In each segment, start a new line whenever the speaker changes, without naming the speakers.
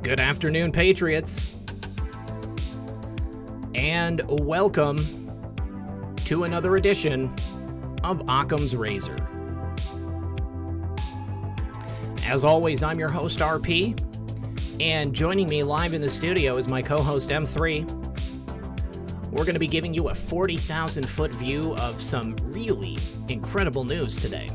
Good afternoon, Patriots, and welcome to another edition of Occam's Razor. As always, I'm your host, RP, and joining me live in the studio is my co-host, M3. We're going to be giving you a 40,000-foot view of some really incredible news today.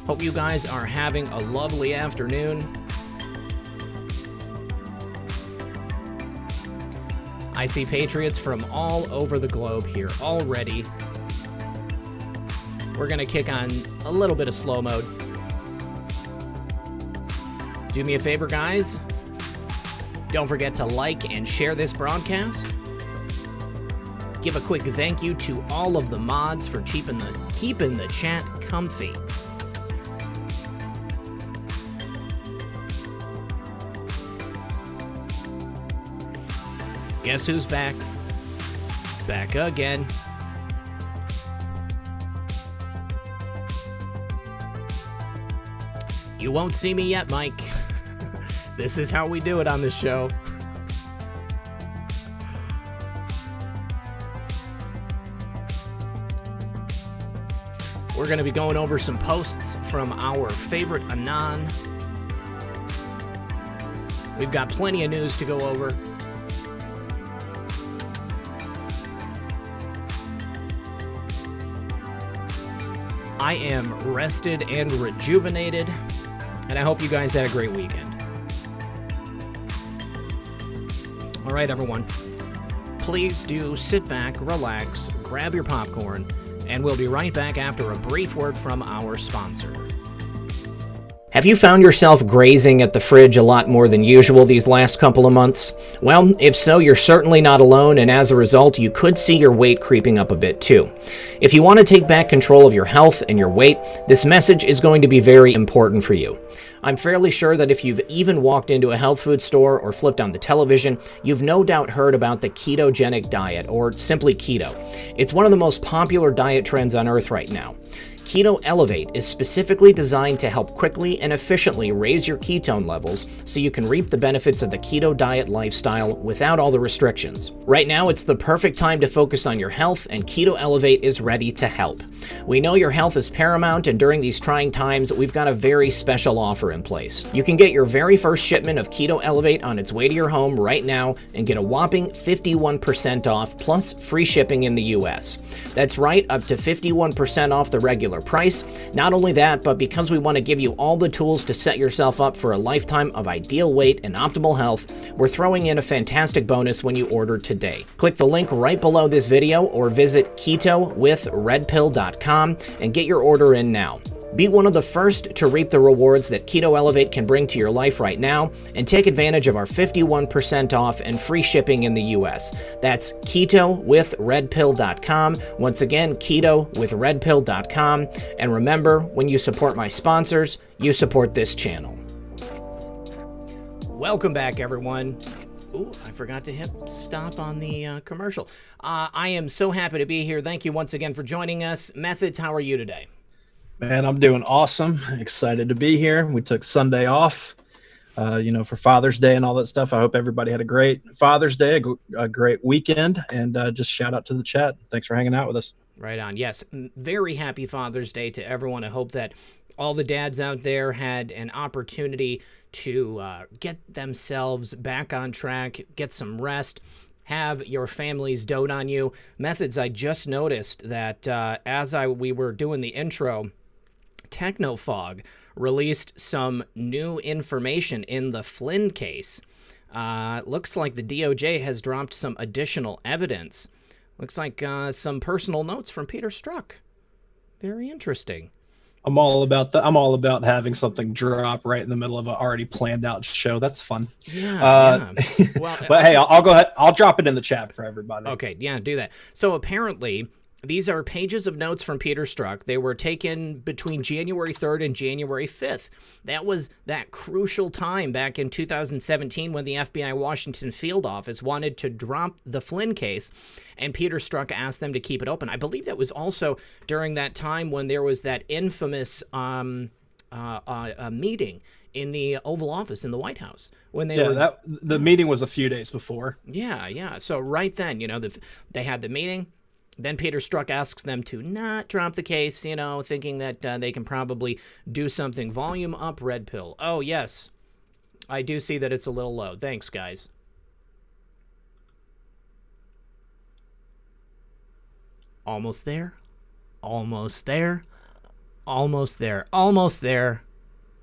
Hope you guys are having a lovely afternoon. I see Patriots from all over the globe here already. We're going to kick on a little bit of slow mode. Do me a favor, guys. Don't forget to like and share this broadcast. Give a quick thank you to all of the mods for keeping the chat comfy. Guess who's back? Back again. You won't see me yet, Mike. This is how we do it on this show. We're going to be going over some posts from our favorite Anon. We've got plenty of news to go over. I am rested and rejuvenated, and I hope you guys had a great weekend. All right, everyone, please do sit back, relax, grab your popcorn, and we'll be right back after a brief word from our sponsor. Have you found yourself grazing at the fridge a lot more than usual these last couple of months? Well, if so, you're certainly not alone, and as a result, you could see your weight creeping up a bit too. If you want to take back control of your health and your weight, this message is going to be very important for you. I'm fairly sure that if you've even walked into a health food store or flipped on the television, you've no doubt heard about the ketogenic diet, or simply keto. It's one of the most popular diet trends on Earth right now. Keto Elevate is specifically designed to help quickly and efficiently raise your ketone levels so you can reap the benefits of the keto diet lifestyle without all the restrictions. Right now, it's the perfect time to focus on your health, and Keto Elevate is ready to help. We know your health is paramount, and during these trying times, we've got a very special offer in place. You can get your very first shipment of Keto Elevate on its way to your home right now and get a whopping 51% off plus free shipping in the US. That's right, up to 51% off the regular price. Not only that, but because we want to give you all the tools to set yourself up for a lifetime of ideal weight and optimal health, we're throwing in a fantastic bonus when you order today. Click the link right below this video or visit ketowithredpill.com and get your order in now. Be one of the first to reap the rewards that Keto Elevate can bring to your life right now, and take advantage of our 51% off and free shipping in the US. That's ketowithredpill.com. Once again, ketowithredpill.com. And remember, when you support my sponsors, you support this channel. Welcome back, everyone. Ooh, I forgot to hit stop on the commercial. I am so happy to be here. Thank you once again for joining us. Methods, how are you today?
Man, I'm doing awesome. Excited to be here. We took Sunday off, for Father's Day and all that stuff. I hope everybody had a great Father's Day, a great weekend, and just shout out to the chat. Thanks for hanging out with us.
Right on. Yes, very happy Father's Day to everyone. I hope that all the dads out there had an opportunity to get themselves back on track, get some rest, have your families dote on you. Methods, I just noticed that we were doing the intro, Technofog released some new information in the Flynn case. Looks like the DOJ has dropped some additional evidence. Looks like some personal notes from Peter Strzok. Very interesting.
I'm all about having something drop right in the middle of an already planned out show. That's fun.
Yeah.
Well, but hey, I'll go ahead. I'll drop it in the chat for everybody.
Okay. Yeah, do that. So apparently, these are pages of notes from Peter Strzok. They were taken between January 3rd and January 5th. That was that crucial time back in 2017 when the FBI Washington field office wanted to drop the Flynn case, and Peter Strzok asked them to keep it open. I believe that was also during that time when there was that infamous a meeting in the Oval Office in the White House when they
the meeting was a few days before.
Yeah. So right then, they had the meeting. Then Peter Strzok asks them to not drop the case, thinking that they can probably do something. Volume up, red pill. Oh, yes. I do see that it's a little low. Thanks, guys. Almost there. Almost there. Almost there. Almost there.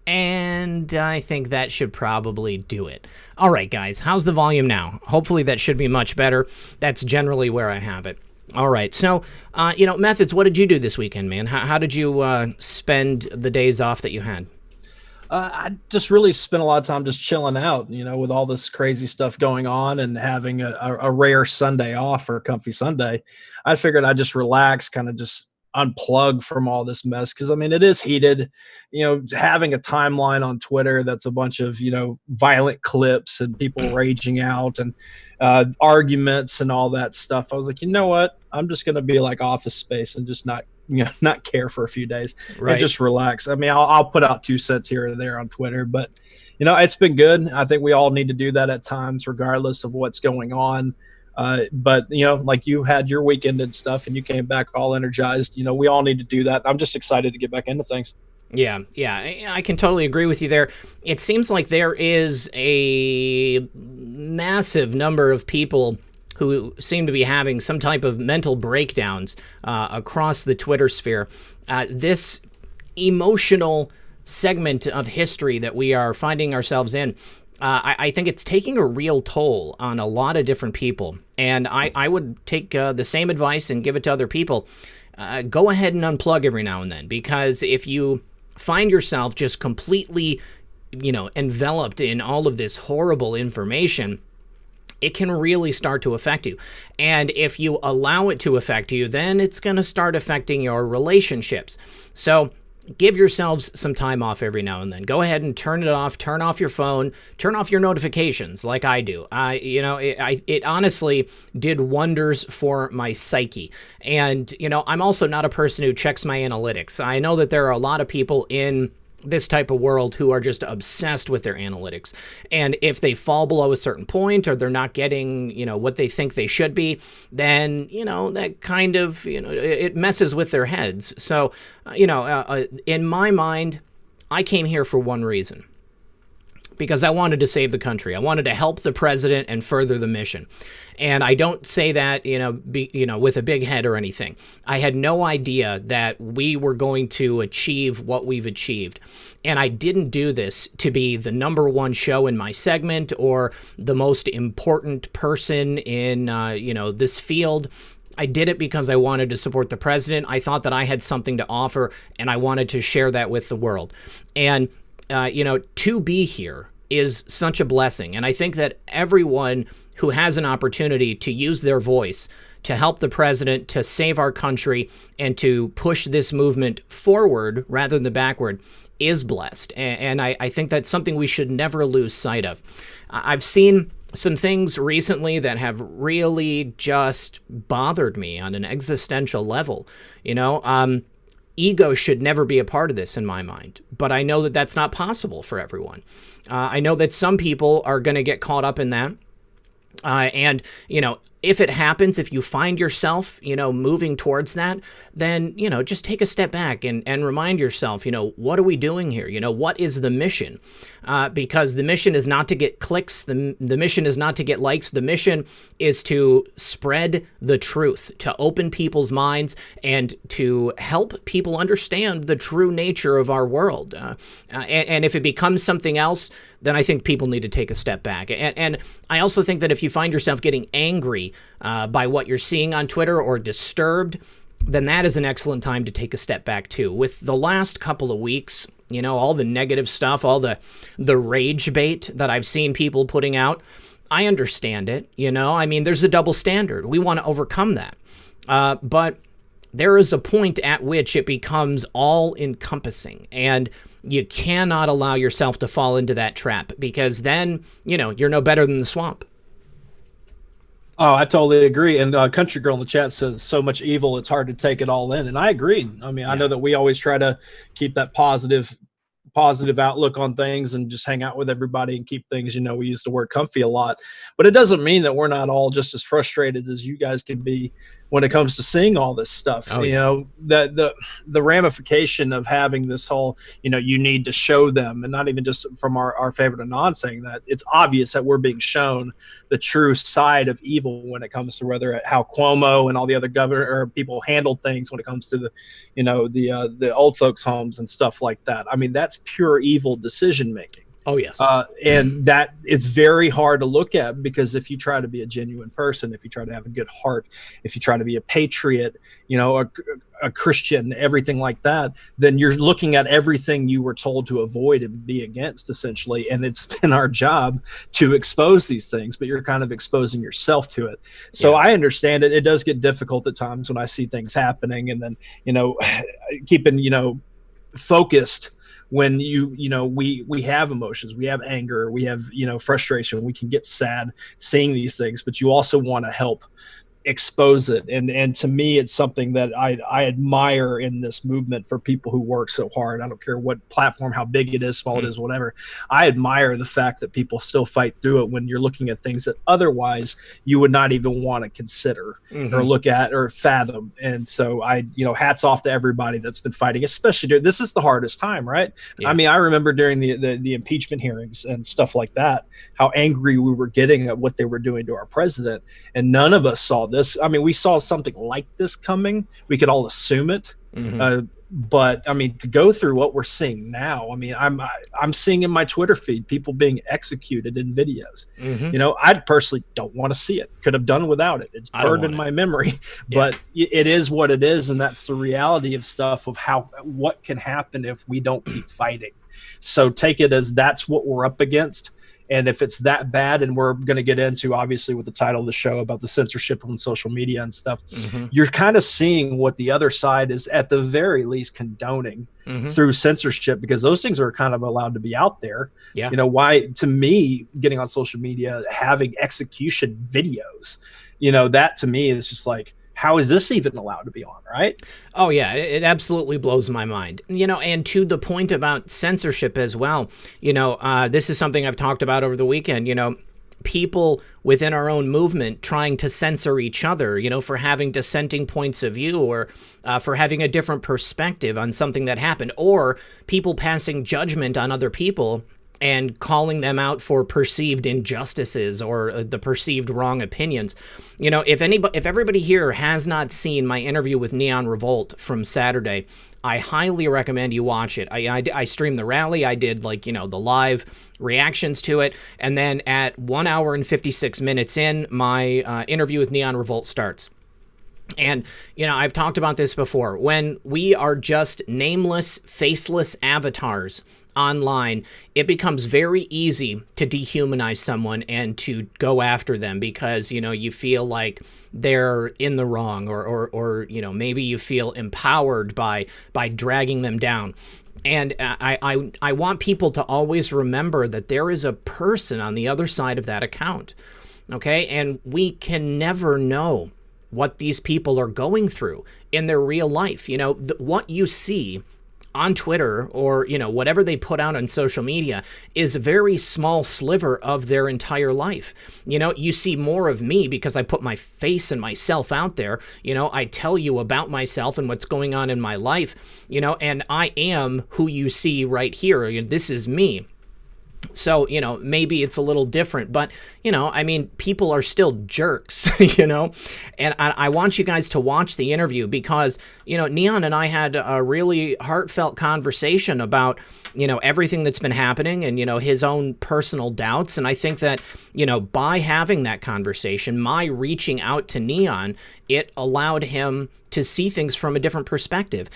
And I think that should probably do it. All right, guys. How's the volume now? Hopefully that should be much better. That's generally where I have it. All right. So, Methods, what did you do this weekend, man? How did you spend the days off that you had?
I just really spent a lot of time just chilling out, with all this crazy stuff going on and having a rare Sunday off or a comfy Sunday. I figured I'd just relax, kind of just unplug from all this mess. Cause it is heated, having a timeline on Twitter that's a bunch of, violent clips and people raging out and arguments and all that stuff. I was like, you know what? I'm just going to be like Office Space and just not care for a few days and just relax. I'll put out 2 cents here or there on Twitter, but it's been good. I think we all need to do that at times, regardless of what's going on. But like you had your weekend and stuff and you came back all energized, we all need to do that. I'm just excited to get back into things.
Yeah, I can totally agree with you there. It seems like there is a massive number of people who seem to be having some type of mental breakdowns across the Twitter sphere. This emotional segment of history that we are finding ourselves in, I think it's taking a real toll on a lot of different people. And I would take the same advice and give it to other people. Go ahead and unplug every now and then, because if you find yourself just completely, enveloped in all of this horrible information, it can really start to affect you. And if you allow it to affect you, then it's going to start affecting your relationships. So give yourselves some time off every now and then. Go ahead and turn it off. Turn off your phone. Turn off your notifications like I do. It honestly did wonders for my psyche. And, I'm also not a person who checks my analytics. I know that there are a lot of people in this type of world who are just obsessed with their analytics. And if they fall below a certain point or they're not getting, what they think they should be, then, that kind of, it messes with their heads. So, in my mind, I came here for one reason. Because I wanted to save the country. I wanted to help the president and further the mission. And I don't say that, with a big head or anything. I had no idea that we were going to achieve what we've achieved. And I didn't do this to be the #1 show in my segment or the most important person in, this field. I did it because I wanted to support the president. I thought that I had something to offer, and I wanted to share that with the world. And to be here is such a blessing. And I think that everyone who has an opportunity to use their voice to help the president, to save our country, and to push this movement forward rather than backward is blessed. And I think that's something we should never lose sight of. I've seen some things recently that have really just bothered me on an existential level. Ego should never be a part of this in my mind, but I know that that's not possible for everyone. I know that some people are going to get caught up in that. And, if it happens, if you find yourself, moving towards that, then, just take a step back and remind yourself, what are we doing here? What is the mission? Because the mission is not to get clicks. The mission is not to get likes. The mission is to spread the truth, to open people's minds, and to help people understand the true nature of our world. And if it becomes something else, then I think people need to take a step back. And I also think that if you find yourself getting angry by what you're seeing on Twitter or disturbed, then that is an excellent time to take a step back too. With the last couple of weeks, all the negative stuff, all the rage bait that I've seen people putting out, I understand it. There's a double standard. We want to overcome that. But there is a point at which it becomes all-encompassing, and you cannot allow yourself to fall into that trap, because then, you're no better than the swamp.
Oh, I totally agree. And Country Girl in the chat says, so much evil, it's hard to take it all in. And I agree. I know that we always try to keep that positive positive outlook on things and just hang out with everybody and keep things, we use the word comfy a lot, but it doesn't mean that we're not all just as frustrated as you guys can be when it comes to seeing all this stuff.
Oh, yeah.
The ramification of having this whole, you need to show them, and not even just from our favorite Anon saying that, it's obvious that we're being shown the true side of evil when it comes to how Cuomo and all the other governor or people handled things when it comes to the old folks homes and stuff like that. I mean, that's pure evil decision making.
Oh, yes.
And that is very hard to look at, because if you try to be a genuine person, if you try to have a good heart, if you try to be a patriot, a Christian, everything like that, then you're looking at everything you were told to avoid and be against, essentially. And it's been our job to expose these things, but you're kind of exposing yourself to it. So I understand it. It does get difficult at times when I see things happening, and then, keeping, focused when we have emotions, we have anger, we have, frustration, we can get sad seeing these things, but you also want to help expose it. And to me, it's something that I admire in this movement for people who work so hard. I don't care what platform, how big it is, small it is, whatever. I admire the fact that people still fight through it when you're looking at things that otherwise you would not even want to consider or look at or fathom. And so hats off to everybody that's been fighting, especially during, this is the hardest time, right? Yeah. I mean, I remember during the impeachment hearings and stuff like that, how angry we were getting at what they were doing to our president. And none of us saw this. I mean, we saw something like this coming. We could all assume it. But I mean, to go through what we're seeing now, I mean, I'm seeing in my Twitter feed people being executed in videos. I personally don't want to see it. Could have done without it. It's burned in my memory, but it is what it is. And that's the reality of stuff, of what can happen if we don't keep fighting. So take it as that's what we're up against. And if it's that bad, and we're going to get into, obviously, with the title of the show about the censorship on social media and stuff, you're kind of seeing what the other side is at the very least condoning through censorship, because those things are kind of allowed to be out there. Yeah. Why, to me, getting on social media, having execution videos, that to me is just like, how is this even allowed to be on, right?
Oh, yeah, it absolutely blows my mind. And to the point about censorship as well, this is something I've talked about over the weekend, people within our own movement trying to censor each other, for having dissenting points of view, or for having a different perspective on something that happened, or people passing judgment on other people and calling them out for perceived injustices or the perceived wrong opinions. If everybody here has not seen my interview with Neon Revolt from Saturday, I highly recommend you watch it. I streamed the rally. I did the live reactions to it. And then at 1 hour and 56 minutes in, my interview with Neon Revolt starts. And, I've talked about this before. When we are just nameless, faceless avatars online, it becomes very easy to dehumanize someone and to go after them because, you feel like they're in the wrong, or maybe you feel empowered by dragging them down. And I want people to always remember that there is a person on the other side of that account. Okay. And we can never know what these people are going through in their real life. What you see on Twitter or, whatever they put out on social media is a very small sliver of their entire life. You see more of me because I put my face and myself out there. I tell you about myself and what's going on in my life, and I am who you see right here. This is me. So, maybe it's a little different, but, people are still jerks, and I want you guys to watch the interview because, Neon and I had a really heartfelt conversation about, everything that's been happening and, his own personal doubts. And I think that, by having that conversation, my reaching out to Neon, it allowed him to see things from a different perspective.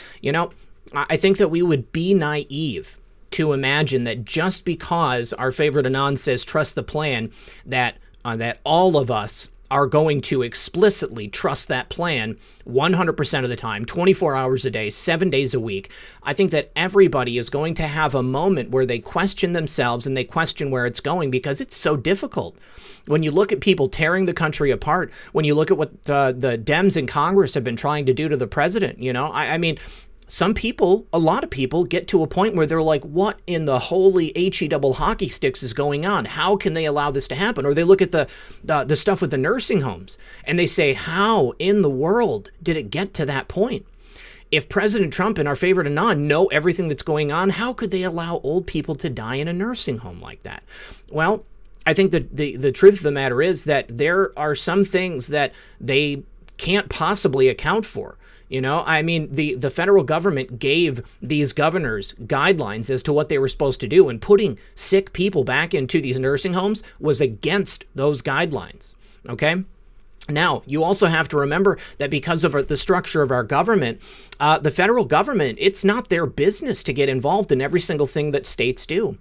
I think that we would be naive to imagine that just because our favorite Anon says trust the plan, that all of us are going to explicitly trust that plan 100% of the time, 24 hours a day, 7 days a week. I think that everybody is going to have a moment where they question themselves and they question where it's going because it's so difficult. When you look at people tearing the country apart, when you look at what the Dems in Congress have been trying to do to the president, I mean, some people, a lot of people, get to a point where they're like, what in the holy HE double hockey sticks is going on? How can they allow this to happen? Or they look at the stuff with the nursing homes and they say, how in the world did it get to that point? If President Trump and our favorite Anon know everything that's going on, how could they allow old people to die in a nursing home like that? Well, I think that the truth of the matter is that there are some things that they can't possibly account for. You know, I mean, the federal government gave these governors guidelines as to what they were supposed to do, and putting sick people back into these nursing homes was against those guidelines. Okay. Now, you also have to remember that because of the structure of our government, the federal government, it's not their business to get involved in every single thing that states do.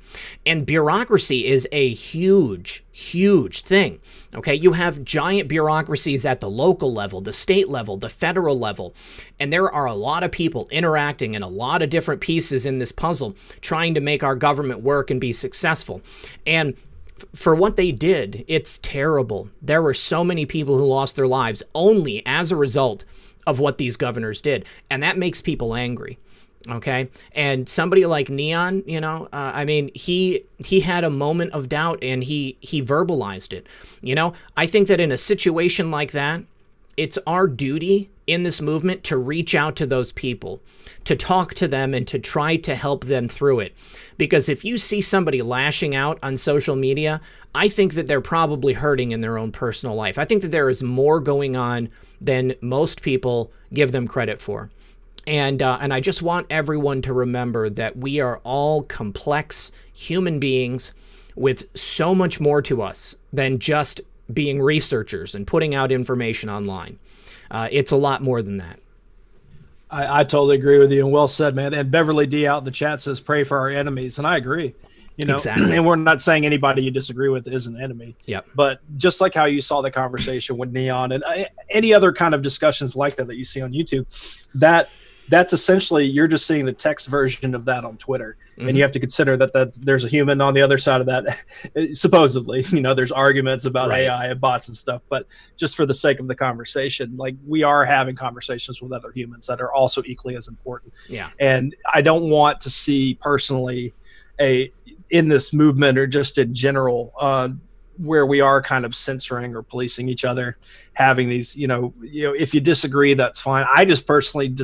And bureaucracy is a huge, huge thing. Okay, you have giant bureaucracies at the local level, the state level, the federal level, and there are a lot of people interacting in a lot of different pieces in this puzzle trying to make our government work and be successful. And for what they did, it's terrible. There were so many people who lost their lives only as a result of what these governors did. And that makes people angry. Okay. And somebody like Neon, you know, I mean, he had a moment of doubt and he verbalized it. You know, I think that in a situation like that, it's our duty in this movement to reach out to those people, to talk to them and to try to help them through it. Because if you see somebody lashing out on social media, I think that they're probably hurting in their own personal life. I think that there is more going on than most people give them credit for. And I just want everyone to remember that we are all complex human beings with so much more to us than just being researchers and putting out information online. It's a lot more than that.
I totally agree with you, and well said, man. And Beverly D out in the chat says, pray for our enemies. And I agree, you know,
exactly.
And we're not saying anybody you disagree with is an enemy.
Yep.
But just like how you saw the conversation with Neon and any other kind of discussions like that you see on YouTube, that's essentially, you're just seeing the text version of that on Twitter. Mm-hmm. And you have to consider that there's a human on the other side of that. Supposedly, you know, there's arguments about
right.
AI and bots and stuff, but just for the sake of the conversation, like, we are having conversations with other humans that are also equally as important.
Yeah.
And I don't want to see personally in this movement or just in general, where we are kind of censoring or policing each other, having these, you know, if you disagree, that's fine. I just personally,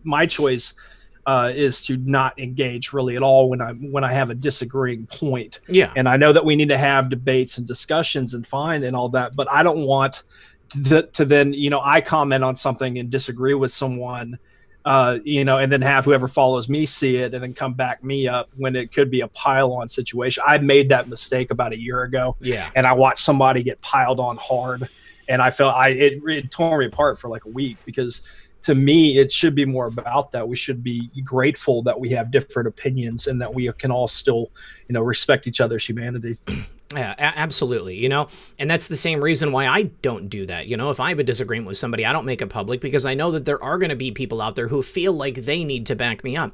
my choice is to not engage really at all when I have a disagreeing point.
Yeah. And
I know that we need to have debates and discussions and all that, but I don't want to then, you know, I comment on something and disagree with someone, you know, and then have whoever follows me see it and then come back me up when it could be a pile-on situation. I made that mistake about a year ago.
Yeah.
And I watched somebody get piled on hard, and I felt it tore me apart for like a week, because to me, it should be more about that. We should be grateful that we have different opinions and that we can all still, you know, respect each other's humanity.
Yeah, absolutely. You know, and that's the same reason why I don't do that. You know, if I have a disagreement with somebody, I don't make it public, because I know that there are going to be people out there who feel like they need to back me up.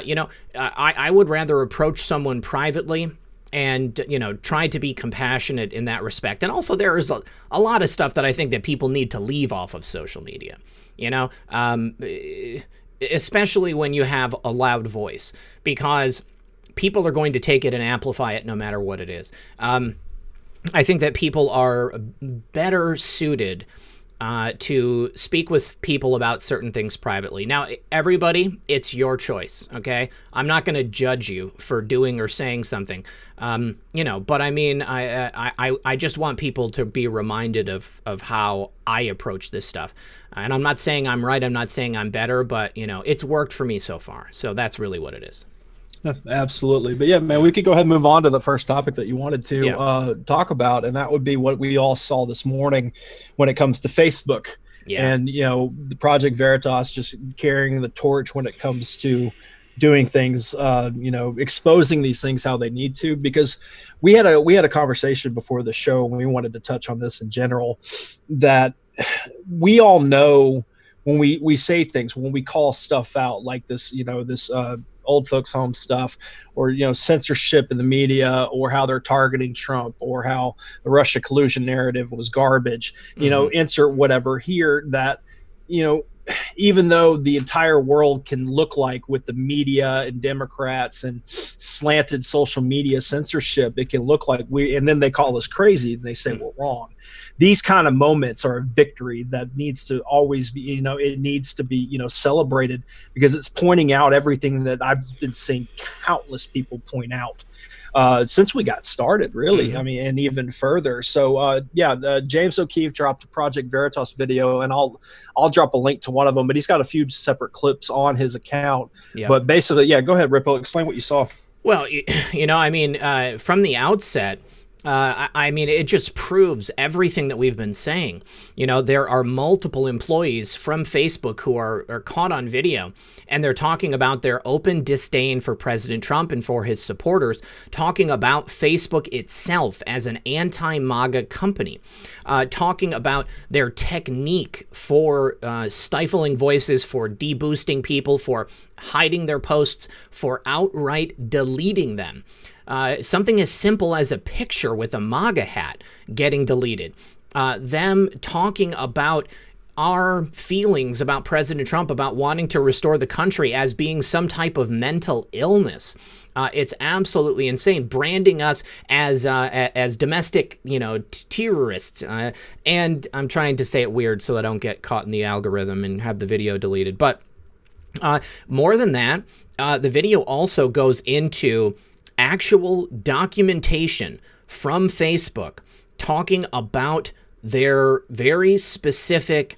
You know, I would rather approach someone privately and, you know, try to be compassionate in that respect. And also, there is a lot of stuff that I think that people need to leave off of social media, you know, especially when you have a loud voice, because people are going to take it and amplify it no matter what it is. I think that people are better suited to speak with people about certain things privately. Now, everybody, it's your choice, okay? I'm not going to judge you for doing or saying something, you know, but I mean, I just want people to be reminded of how I approach this stuff. And I'm not saying I'm right, I'm not saying I'm better, but, you know, it's worked for me so far. So that's really what it is.
Absolutely. But yeah, man, we could go ahead and move on to the first topic that you wanted to talk about. And that would be what we all saw this morning when it comes to Facebook.
Yeah.
And, you know, the Project Veritas just carrying the torch when it comes to doing things, you know, exposing these things how they need to, because we had a conversation before the show when we wanted to touch on this in general, that we all know when we say things, when we call stuff out like this, you know, this old folks home stuff, or, you know, censorship in the media, or how they're targeting Trump, or how the Russia collusion narrative was garbage, you know, insert whatever here, that, you know, even though the entire world can look like, with the media and Democrats and slanted social media censorship, it can look like and then they call us crazy and they say we're wrong. These kind of moments are a victory that needs to always be, it needs to be, celebrated, because it's pointing out everything that I've been seeing countless people point out since we got started, really. I mean, and even further. So James O'Keefe dropped a Project Veritas video, and I'll drop a link to one of them, but he's got a few separate clips on his account. But basically, go ahead, Rippo, explain what you saw.
Well, from the outset, it just proves everything that we've been saying. There are multiple employees from Facebook who are caught on video, and they're talking about their open disdain for President Trump and for his supporters, talking about Facebook itself as an anti-MAGA company, talking about their technique for stifling voices, for deboosting people, for hiding their posts, for outright deleting them. Something as simple as a picture with a MAGA hat getting deleted. Them talking about our feelings about President Trump, about wanting to restore the country as being some type of mental illness. It's absolutely insane. Branding us as domestic, terrorists. And I'm trying to say it weird so I don't get caught in the algorithm and have the video deleted. But more than that, the video also goes into actual documentation from Facebook talking about their very specific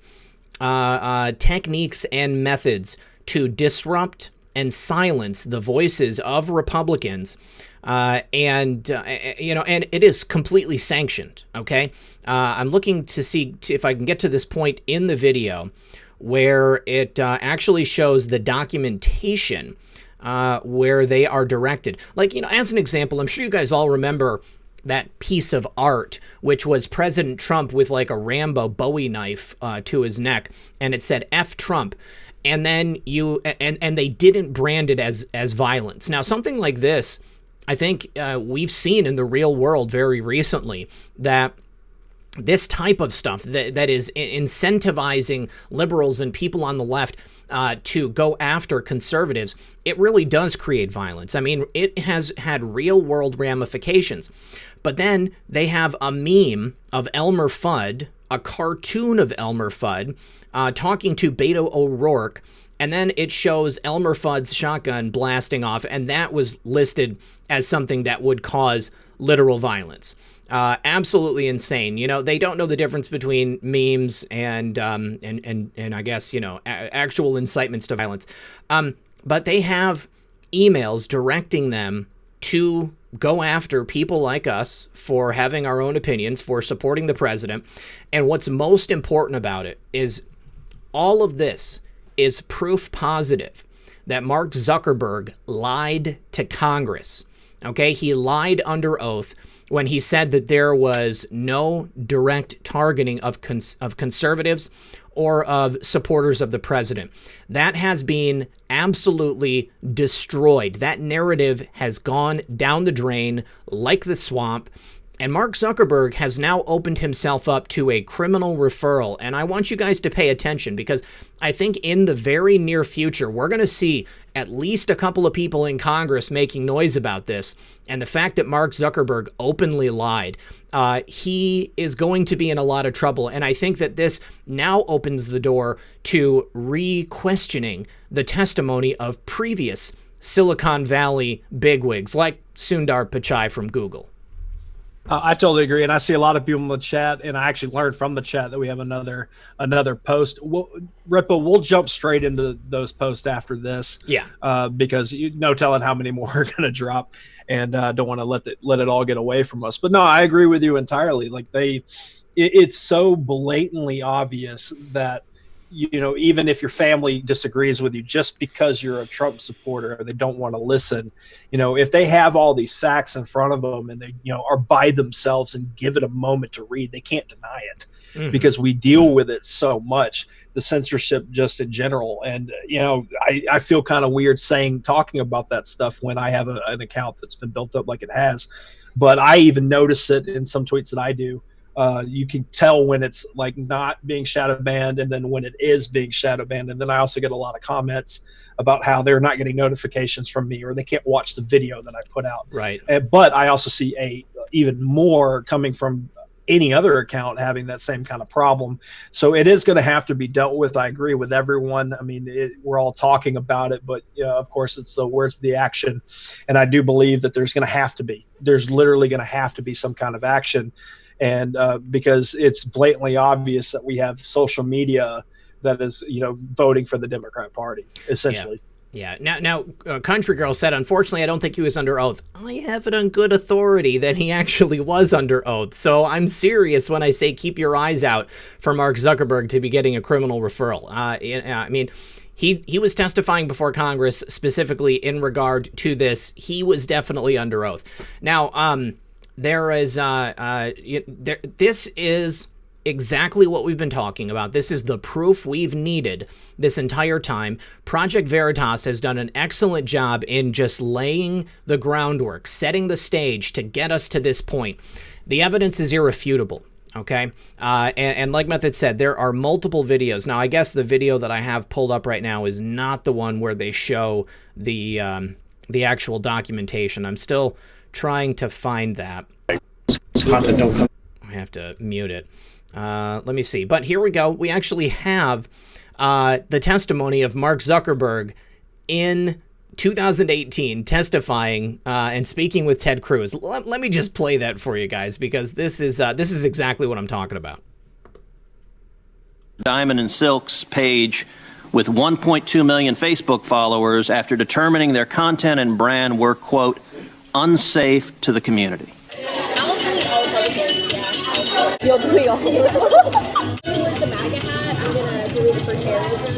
techniques and methods to disrupt and silence the voices of Republicans. And it is completely sanctioned. Okay. I'm looking to see if I can get to this point in the video where it actually shows the documentation where they are directed. Like, as an example, I'm sure you guys all remember that piece of art, which was President Trump with like a Rambo Bowie knife to his neck, and it said F Trump. And then and they didn't brand it as violence. Now, something like this, I think we've seen in the real world very recently, that this type of stuff that is incentivizing liberals and people on the left to go after conservatives, it really does create violence. I mean, it has had real world ramifications. But then they have a meme of Elmer Fudd, a cartoon of Elmer Fudd, talking to Beto O'Rourke, and then it shows Elmer Fudd's shotgun blasting off, and that was listed as something that would cause literal violence. Absolutely insane. They don't know the difference between memes and I guess, actual incitements to violence. But they have emails directing them to go after people like us for having our own opinions, for supporting the president. And what's most important about it is all of this is proof positive that Mark Zuckerberg lied to Congress. Okay, he lied under oath when he said that there was no direct targeting of conservatives or of supporters of the president. That has been absolutely destroyed. That narrative has gone down the drain like the swamp. And Mark Zuckerberg has now opened himself up to a criminal referral. And I want you guys to pay attention, because I think in the very near future, we're going to see at least a couple of people in Congress making noise about this. And the fact that Mark Zuckerberg openly lied, he is going to be in a lot of trouble. And I think that this now opens the door to re-questioning the testimony of previous Silicon Valley bigwigs like Sundar Pichai from Google.
I totally agree, and I see a lot of people in the chat, and I actually learned from the chat that we have another post. We'll jump straight into those posts after this, because no telling how many more are going to drop, and don't want to let it all get away from us. But no, I agree with you entirely. Like it's so blatantly obvious that even if your family disagrees with you, just because you're a Trump supporter, they don't want to listen. If they have all these facts in front of them and they, are by themselves and give it a moment to read, they can't deny it because we deal with it so much, the censorship just in general. And, I feel kind of weird talking about that stuff when I have an account that's been built up like it has, but I even notice it in some tweets that I do. You can tell when it's like not being shadow banned and then when it is being shadow banned. And then I also get a lot of comments about how they're not getting notifications from me or they can't watch the video that I put out.
Right.
But I also see even more coming from any other account having that same kind of problem. So it is going to have to be dealt with. I agree with everyone. I mean, we're all talking about it, but of course it's where's the action? And I do believe that there's literally going to have to be some kind of action. And because it's blatantly obvious that we have social media that is, voting for the Democrat Party, essentially.
Yeah. Now, Country Girl said, unfortunately, I don't think he was under oath. I have it on good authority that he actually was under oath. So I'm serious when I say keep your eyes out for Mark Zuckerberg to be getting a criminal referral. I mean, he was testifying before Congress specifically in regard to this. He was definitely under oath. Now, this is exactly what we've been talking about. This is the proof we've needed this entire time. Project Veritas has done an excellent job in just laying the groundwork, setting the stage to get us to this point. The evidence is irrefutable, okay? And like Method said, there are multiple videos. Now, I guess the video that I have pulled up right now is not the one where they show the actual documentation. I'm still trying to find that. I have to mute it. Let me see. But here we go. We actually have the testimony of Mark Zuckerberg in 2018 testifying and speaking with Ted Cruz. Let me just play that for you guys because this is exactly what I'm talking about.
Diamond and Silk's page with 1.2 million Facebook followers after determining their content and brand were, quote, unsafe to the community.
You'll delete all of them. With the MAGA hat, I'm going to delete it for terrorism.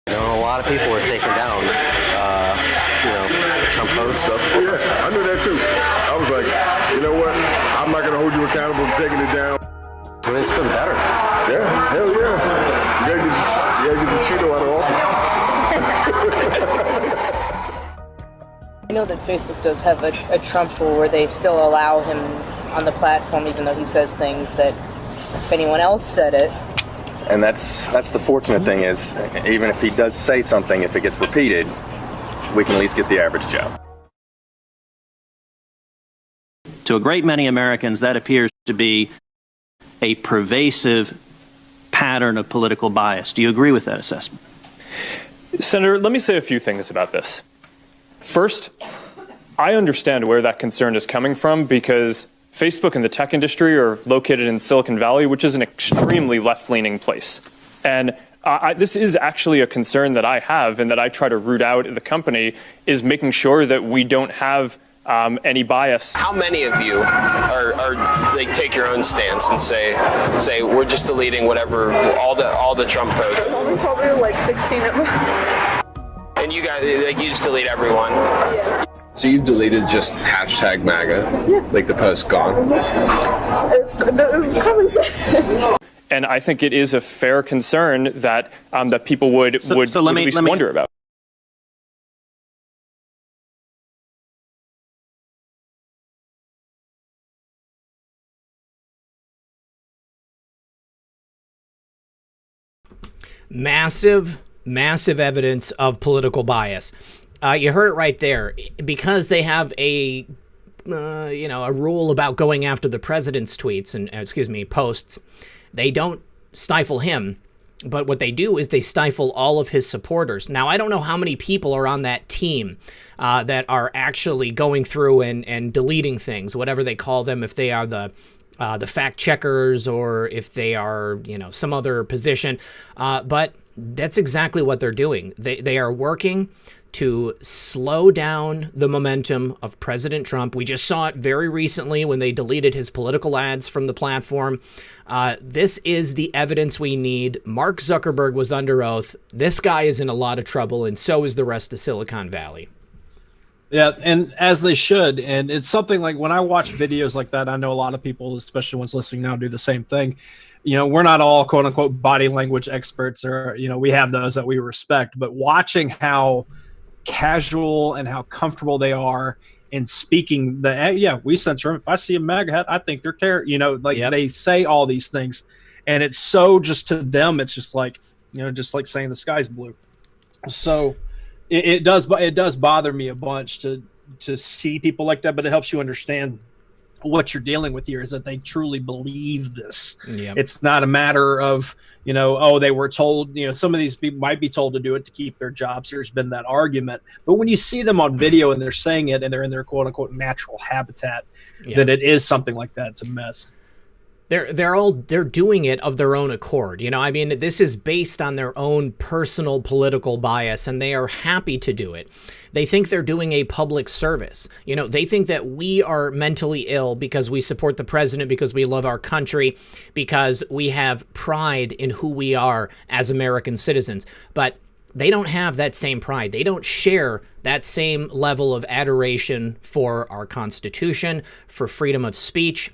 A lot of people were taken down, Trump posts.
Yeah, I knew that too. I was like, you know what? I'm not going to hold you accountable for taking it down.
So it's been better.
Yeah, hell yeah. You gotta get the Cheeto out of office.
I know that Facebook does have a Trump rule where they still allow him on the platform even though he says things that if anyone else said it.
And that's the fortunate thing is even if he does say something, if it gets repeated, we can at least get the average job.
To a great many Americans, that appears to be a pervasive pattern of political bias. Do you agree with that assessment?
Senator, let me say a few things about this. First, I understand where that concern is coming from because Facebook and the tech industry are located in Silicon Valley, which is an extremely left-leaning place. And this is actually a concern that I have and that I try to root out at the company is making sure that we don't have any bias.
How many of you are they take your own stance and say we're just deleting whatever all the Trump posts?
Probably like 16 of us.
And you guys, like, you just delete everyone?
Yeah.
So you deleted just hashtag MAGA?
Yeah.
Like the post gone?
It's common sense.
And I think it is a fair concern that that people would at least wonder about.
Massive evidence of political bias. You heard it right there. Because they have a rule about going after the president's tweets and posts, they don't stifle him. But what they do is they stifle all of his supporters. Now, I don't know how many people are on that team that are actually going through and deleting things, whatever they call them, if they are the fact checkers or if they are, some other position. But that's exactly what they're doing. They are working to slow down the momentum of President Trump. We just saw it very recently when they deleted his political ads from the platform. This is the evidence we need. Mark Zuckerberg was under oath. This guy is in a lot of trouble, and so is the rest of Silicon Valley.
Yeah, and as they should. And it's something like when I watch videos like that, I know a lot of people, especially ones listening now, do the same thing. We're not all quote unquote body language experts or, we have those that we respect, but watching how casual and how comfortable they are and speaking we censor them. If I see a MAGA hat, I think they're they say all these things, and it's so just to them, it's just like, just like saying the sky's blue. So it does bother me a bunch to see people like that, but it helps you understand what you're dealing with here is that they truly believe this. Yep. It's not a matter of, they were told, some of these people might be told to do it to keep their jobs. There's been that argument. But when you see them on video and they're saying it and they're in their quote unquote natural habitat, that it is something like that. It's a mess.
They're doing it of their own accord. This is based on their own personal political bias, and they are happy to do it. They think they're doing a public service. They think that we are mentally ill because we support the president, because we love our country, because we have pride in who we are as American citizens. But they don't have that same pride. They don't share that same level of adoration for our Constitution, for freedom of speech.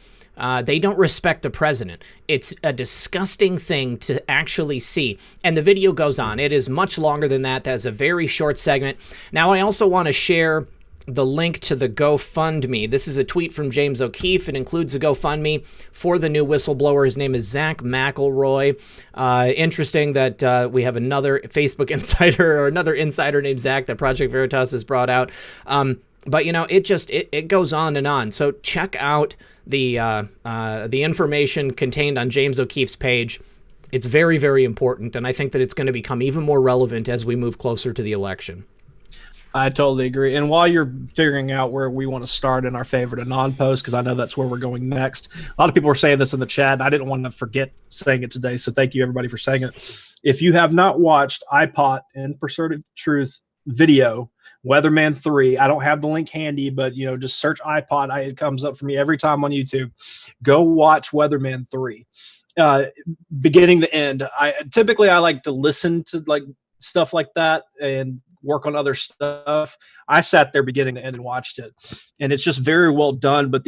They don't respect the president. It's a disgusting thing to actually see. And the video goes on. It is much longer than that. That's a very short segment. Now, I also want to share the link to the GoFundMe. This is a tweet from James O'Keefe. It includes a GoFundMe for the new whistleblower. His name is Zak McElroy. Interesting that we have another Facebook insider or another insider named Zach that Project Veritas has brought out. But, it goes on and on. So check out the information contained on James O'Keefe's page. It's very, very important, and I think that it's going to become even more relevant as we move closer to the election.
I totally agree. And while you're figuring out where we want to start in our favorite Anon post, because I know that's where we're going next, a lot of people were saying this in the chat, and I didn't want to forget saying it today, so thank you, everybody, for saying it. If you have not watched iPod and Pursuit of Truth's video, Weatherman 3. I don't have the link handy, but just search iPod. It comes up for me every time on YouTube. Go watch Weatherman 3, beginning to end. I like to listen to like stuff like that and work on other stuff. I sat there beginning to end and watched it, and it's just very well done. But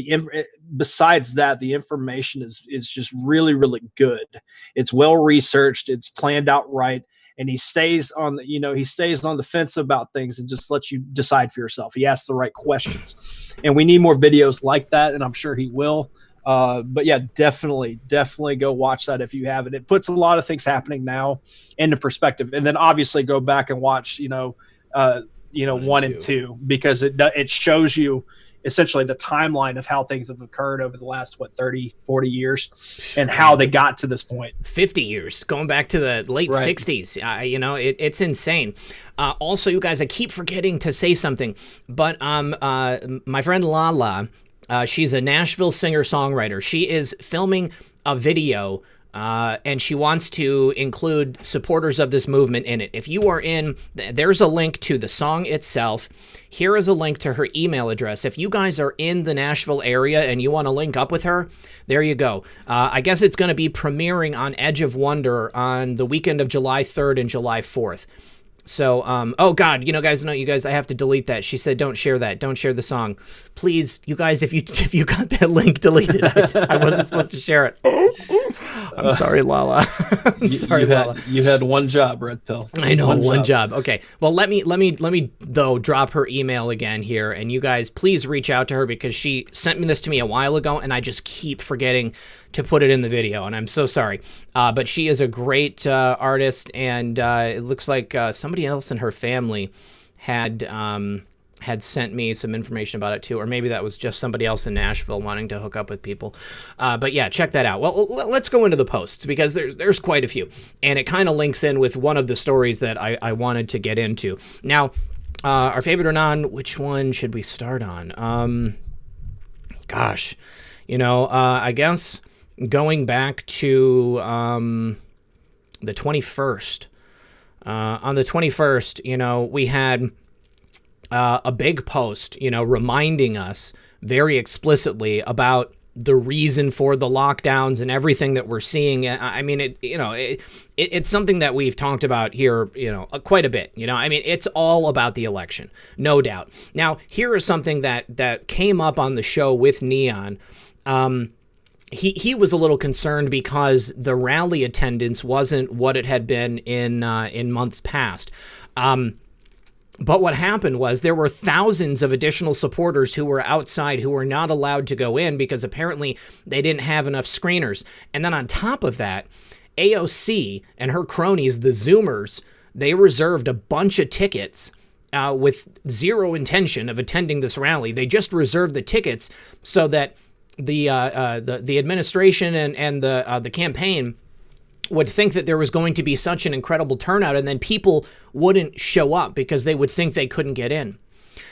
besides that, the information is just really, really good. It's well researched. It's planned out right. And he stays on the fence about things and just lets you decide for yourself. He asks the right questions, and we need more videos like that. And I'm sure he will. But yeah, definitely go watch that if you haven't. It puts a lot of things happening now into perspective, and then obviously go back and watch, 1 and 2, because it shows you essentially the timeline of how things have occurred over the last 30, 40 years and how they got to this point.
50 years, going back to the late 60s. It's insane. Also, you guys, I keep forgetting to say something, but my friend Lala, she's a Nashville singer-songwriter. She is filming a video, and she wants to include supporters of this movement in it. If you are there's a link to the song itself. Here is a link to her email address. If you guys are in the Nashville area and you want to link up with her, there you go. I guess it's going to be premiering on Edge of Wonder on the weekend of July 3rd and July 4th. So, oh God, guys, I have to delete that. She said, don't share that. Don't share the song. Please, you guys, if you got that link deleted, I wasn't supposed to share it. I'm sorry, Lala. Lala.
You had one job, Red Pill.
I know, one job. Okay. Well, let me though drop her email again here, and you guys please reach out to her because she sent this to me a while ago, and I just keep forgetting to put it in the video, and I'm so sorry. But she is a great artist, and it looks like somebody else in her family had sent me some information about it too, or maybe that was just somebody else in Nashville wanting to hook up with people. But yeah, check that out. Well, let's go into the posts because there's quite a few, and it kind of links in with one of the stories that I wanted to get into. Now, our favorite Anon, which one should we start on? Gosh, I guess going back to the 21st. On the 21st, we had a big post, reminding us very explicitly about the reason for the lockdowns and everything that we're seeing. I mean, it's something that we've talked about here, quite a bit. It's all about the election, no doubt. Now, here is something that came up on the show with Neon. He was a little concerned because the rally attendance wasn't what it had been in months past. But what happened was there were thousands of additional supporters who were outside who were not allowed to go in because apparently they didn't have enough screeners. And then on top of that, AOC and her cronies, the Zoomers, they reserved a bunch of tickets with zero intention of attending this rally. They just reserved the tickets so that the administration and the campaign would think that there was going to be such an incredible turnout, and then people wouldn't show up because they would think they couldn't get in.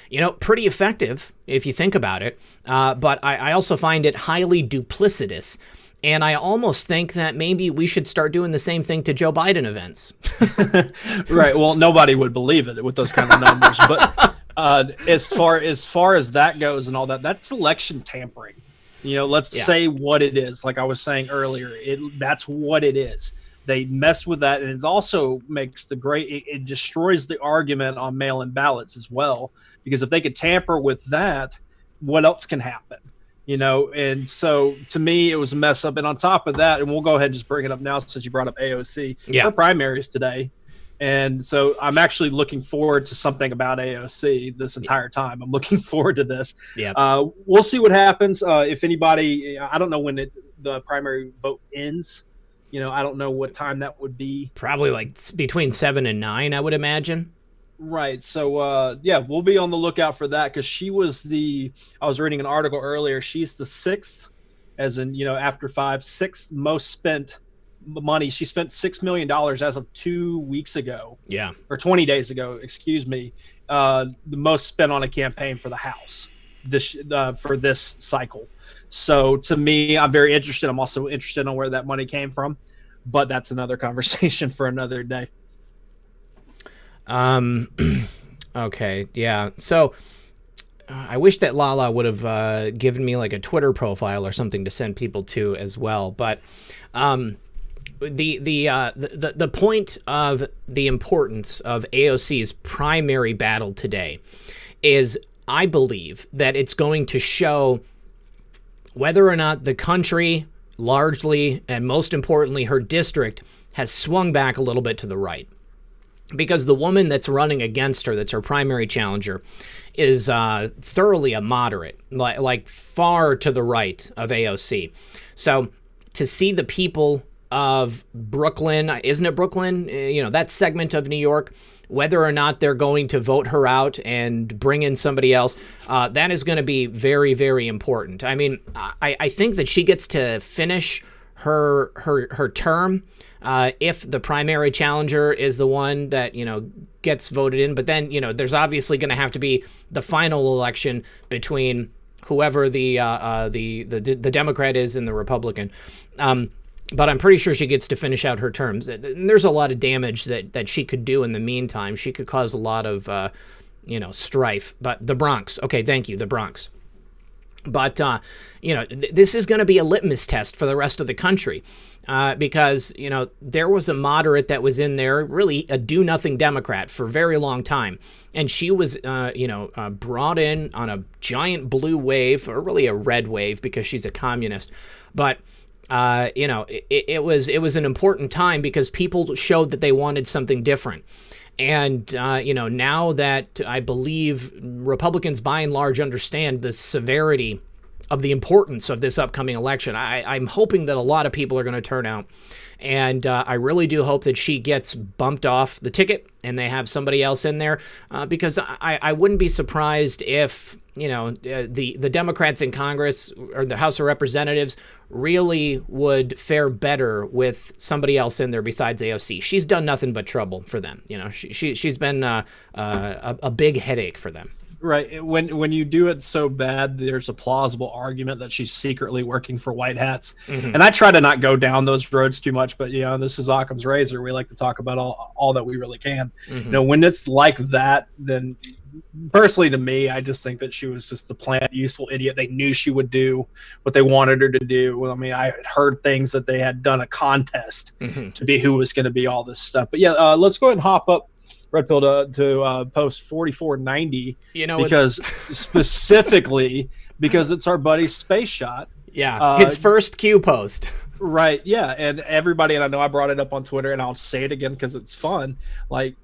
You know, pretty effective if you think about it, but I also find it highly duplicitous. And I almost think that maybe we should start doing the same thing to Joe Biden events.
Right. Well, nobody would believe it with those kind of numbers. But as far as that goes and all that, that's election tampering. You know, let's say what it is. Like I was saying earlier, that's what it is. They messed with that, and it also makes it destroys the argument on mail-in ballots as well. Because if they could tamper with that, what else can happen? You know, and so to me, it was a mess up. And on top of that, and we'll go ahead and just bring it up now since you brought up AOC, her primaries today. And so I'm actually looking forward to something about AOC this entire time. I'm looking forward to this. Yeah. We'll see what happens. If anybody, I don't know when the primary vote ends. You know, I don't know what time that would be.
Probably like between 7 and 9, I would imagine.
Right. So, yeah, we'll be on the lookout for that because she was I was reading an article earlier. She's the 6th, as in, you know, after 5, 6th most spent money. She spent $6 million as of 2 weeks ago.
Yeah.
Or 20 days ago, excuse me. The most spent on a campaign for the House for this cycle. So to me, I'm very interested. I'm also interested in where that money came from, but that's another conversation for another day.
Okay, yeah. So I wish that Lala would have given me like a Twitter profile or something to send people to as well. But the point of the importance of AOC's primary battle today is, I believe, that it's going to show whether or not the country largely, and most importantly, her district, has swung back a little bit to the right. Because the woman that's running against her, that's her primary challenger, is thoroughly a moderate, like far to the right of AOC. So to see the people of Brooklyn, isn't it Brooklyn? You know, that segment of New York, whether or not they're going to vote her out and bring in somebody else, that is going to be very, very important. I mean, I think that she gets to finish her term if the primary challenger is the one that, you know, gets voted in. But then, you know, there's obviously going to have to be the final election between whoever the Democrat is and the Republican. But I'm pretty sure she gets to finish out her terms. There's a lot of damage that she could do in the meantime. She could cause a lot of, strife. But the Bronx. Okay, thank you, the Bronx. But, this is going to be a litmus test for the rest of the country because, you know, there was a moderate that was in there, really a do-nothing Democrat for a very long time. And she was, brought in on a giant blue wave, or really a red wave because she's a communist. But, it was an important time because people showed that they wanted something different. And, now that I believe Republicans by and large understand the severity of the importance of this upcoming election, I'm hoping that a lot of people are going to turn out. And I really do hope that she gets bumped off the ticket and they have somebody else in there because I wouldn't be surprised if, the Democrats in Congress or the House of Representatives really would fare better with somebody else in there besides AOC. She's done nothing but trouble for them. You know, she's been a big headache for them.
Right. When you do it so bad, there's a plausible argument that she's secretly working for white hats. Mm-hmm. And I try to not go down those roads too much, but, this is Occam's razor. We like to talk about all that we really can. Mm-hmm. When it's like that, then personally to me, I just think that she was just the planned, useful idiot. They knew she would do what they wanted her to do. I mean, I had heard things that they had done a contest to be who was going to be all this stuff. But yeah, let's go ahead and hop up Red Pill to post 4490, because specifically because it's our buddy Space Shot.
Yeah, his first Q post.
Right, yeah, and everybody, and I know I brought it up on Twitter, and I'll say it again because it's fun. Like,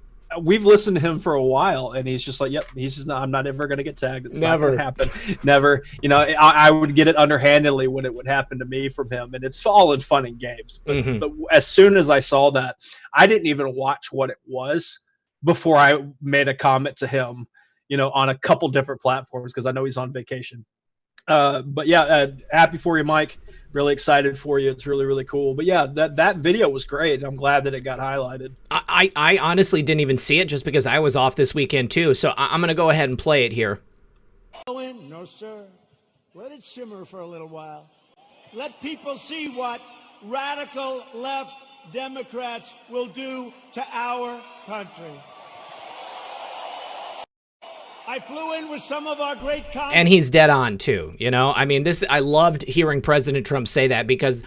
we've listened to him for a while, and he's just like, yep, he's just not, I'm not ever going to get tagged. It's
Never.
not going to happen. Never. You know, I would get it underhandedly when it would happen to me from him, and it's all in fun and games. But as soon as I saw that, I didn't even watch what it was before I made a comment to him, you know, on a couple different platforms, because I know he's on vacation. But yeah, happy for you, Mike. Really excited for you. It's really, really cool. But yeah, that video was great. I'm glad that it got highlighted.
I honestly didn't even see it just because I was off this weekend too. So I'm going to go ahead and play it here.
No, sir. Let it simmer for a little while. Let people see what radical left Democrats will do to our country. I flew in with some of our great colleagues.
And he's dead on too, you know? I mean, I loved hearing President Trump say that, because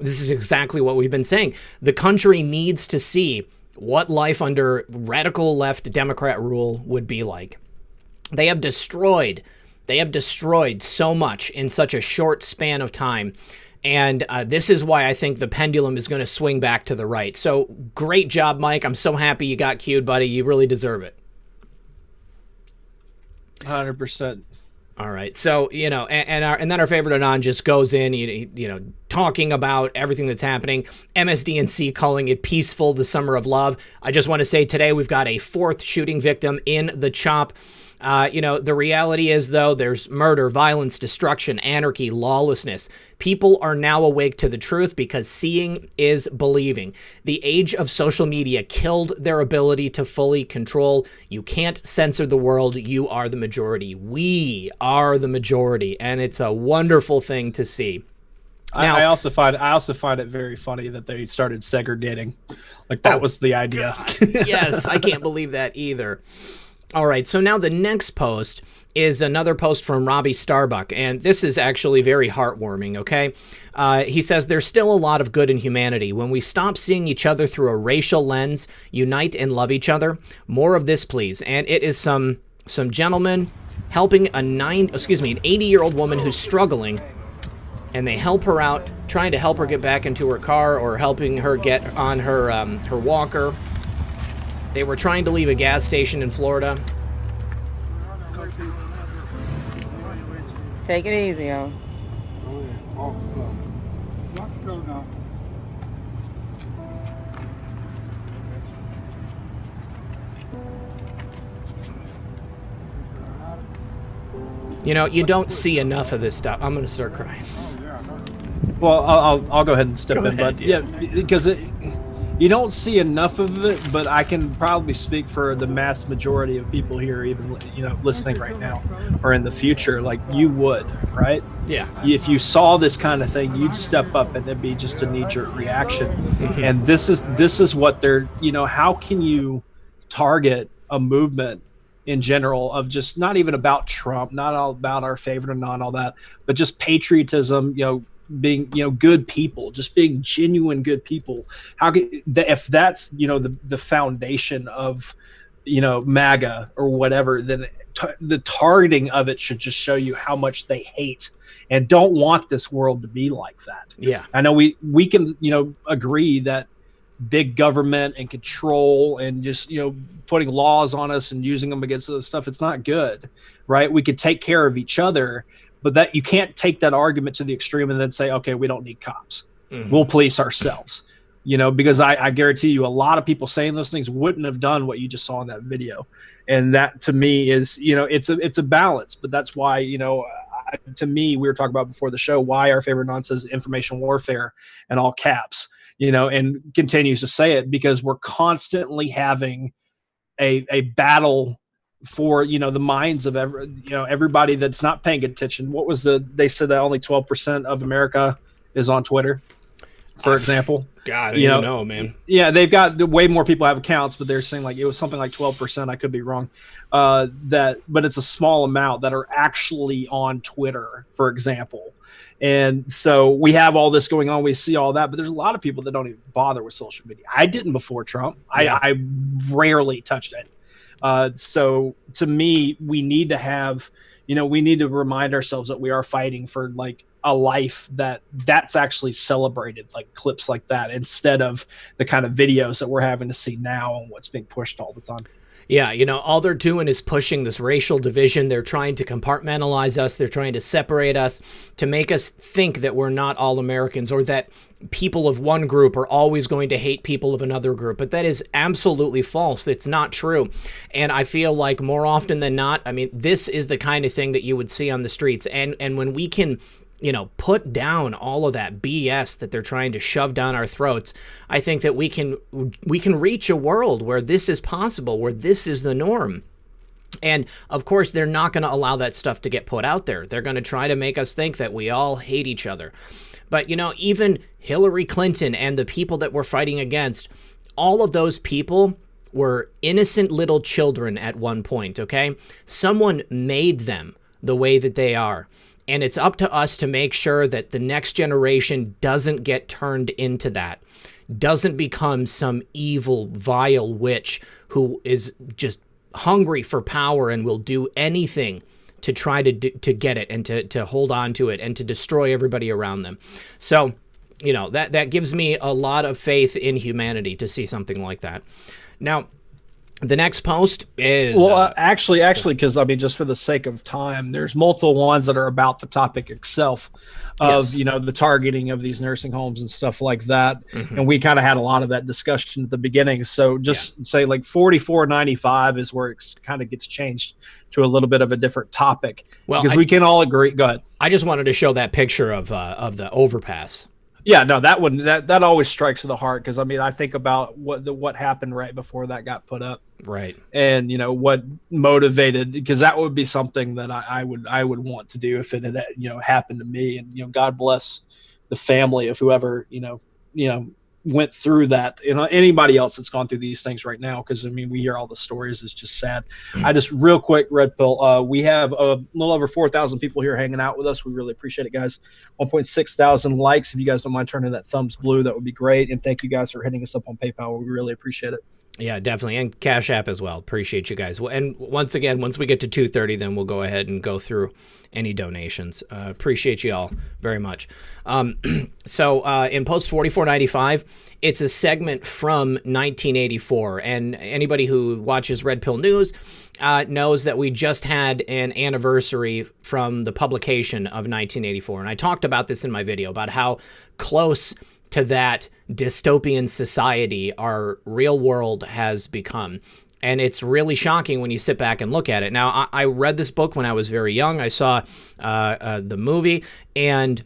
this is exactly what we've been saying. The country needs to see what life under radical left Democrat rule would be like. They have destroyed so much in such a short span of time. And this is why I think the pendulum is going to swing back to the right. So great job, Mike. I'm so happy you got cued, buddy. You really deserve it.
100%.
All right. So, you know, and then our favorite Anon just goes in, you know, talking about everything that's happening. MSDNC calling it peaceful, the summer of love. I just want to say today we've got a 4th shooting victim in the CHOP. You know, the reality is, though, there's murder, violence, destruction, anarchy, lawlessness. People are now awake to the truth because seeing is believing. The age of social media killed their ability to fully control. You can't censor the world. You are the majority. We are the majority. And it's a wonderful thing to see. Now,
I also find it very funny that they started segregating. Like, that was the idea.
Yes, I can't believe that either. All right, so now the next post is another post from Robbie Starbuck, and this is actually very heartwarming, okay? He says, there's still a lot of good in humanity. When we stop seeing each other through a racial lens, unite and love each other. More of this, please. And it is some gentleman helping an 80-year-old woman who's struggling, and they help her out, trying to help her get back into her car or helping her get on her walker. They were trying to leave a gas station in Florida.
Take it easy, yo.
You know, you don't see enough of this stuff. I'm going to start crying.
Well, I'll go ahead and step in, but yeah, because you don't see enough of it, but I can probably speak for the mass majority of people here, even, you know, listening right now or in the future. Like, you would, right?
Yeah.
If you saw this kind of thing, you'd step up and it'd be just a knee-jerk reaction. And this is what they're, you know, how can you target a movement in general of just not even about Trump, not all about our favorite and not all that, but just patriotism, you know, being, you know, good people, just being genuine good people. If that's, you know, the foundation of, you know, MAGA or whatever, then the targeting of it should just show you how much they hate and don't want this world to be like that.
Yeah.
I know we can, you know, agree that big government and control and just, you know, putting laws on us and using them against other stuff, it's not good, right? We could take care of each other, but that you can't take that argument to the extreme and then say, okay, we don't need cops. We'll police ourselves, you know, because I guarantee you a lot of people saying those things wouldn't have done what you just saw in that video. And that to me is, you know, it's a balance, but that's why, you know, to me, we were talking about before the show, why our favorite non says information warfare in all caps, you know, and continues to say it because we're constantly having a battle for, you know, the minds of everybody that's not paying attention. What was they said that only 12% of America is on Twitter, for example.
God, I don't know, man.
Yeah, they've got way more people have accounts, but they're saying like it was something like 12%. I could be wrong. But it's a small amount that are actually on Twitter, for example. And so we have all this going on. We see all that, but there's a lot of people that don't even bother with social media. I didn't before Trump. Yeah. I rarely touched it. So to me, we need to have, we need to remind ourselves that we are fighting for like a life that's actually celebrated, like clips like that, instead of the kind of videos that we're having to see now and what's being pushed all the time.
Yeah, all they're doing is pushing this racial division. They're trying to compartmentalize us. They're trying to separate us, to make us think that we're not all Americans, or that people of one group are always going to hate people of another group. But that is absolutely false. It's not true. And I feel like more often than not, I mean, this is the kind of thing that you would see on the streets. And when we can put down all of that BS that they're trying to shove down our throats, I think that we can reach a world where this is possible, where this is the norm. And of course, they're not going to allow that stuff to get put out there. They're going to try to make us think that we all hate each other. But, even Hillary Clinton and the people that we're fighting against, all of those people were innocent little children at one point, okay? Someone made them the way that they are. And it's up to us to make sure that the next generation doesn't get turned into that, doesn't become some evil, vile witch who is just hungry for power and will do anything to try to get it and to hold on to it and to destroy everybody around them. So, that gives me a lot of faith in humanity to see something like that. Now, the next post is...
Well, actually, because, I mean, just for the sake of time, there's multiple ones that are about the topic itself of,
yes,
the targeting of these nursing homes and stuff like that.
Mm-hmm.
And we kind of had a lot of that discussion at the beginning. So just say like 4495 is where it kind of gets changed to a little bit of a different topic.
Well,
because we can all agree. Go ahead.
I just wanted to show that picture of the overpass.
Yeah, no, that one that always strikes to the heart, because I mean, I think about what happened right before that got put up,
right?
And what motivated, because that would be something that I would want to do if it had happened to me, and God bless the family of whoever went through that. Anybody else that's gone through these things right now, because I mean, we hear all the stories. It's just sad. I just real quick, Red Pill, we have a little over 4,000 people here hanging out with us. We really appreciate it, guys. 1.6 thousand likes. If you guys don't mind turning that thumbs blue, that would be great. And thank you guys for hitting us up on PayPal. We really appreciate it.
Yeah, definitely. And Cash App as well. Appreciate you guys. And once again, once we get to 2:30, then we'll go ahead and go through any donations. Appreciate you all very much. So in post 4495, it's a segment from 1984. And anybody who watches Red Pill News knows that we just had an anniversary from the publication of 1984. And I talked about this in my video, about how close to that dystopian society our real world has become. And it's really shocking when you sit back and look at it. Now, I read this book when I was very young. I saw the movie, and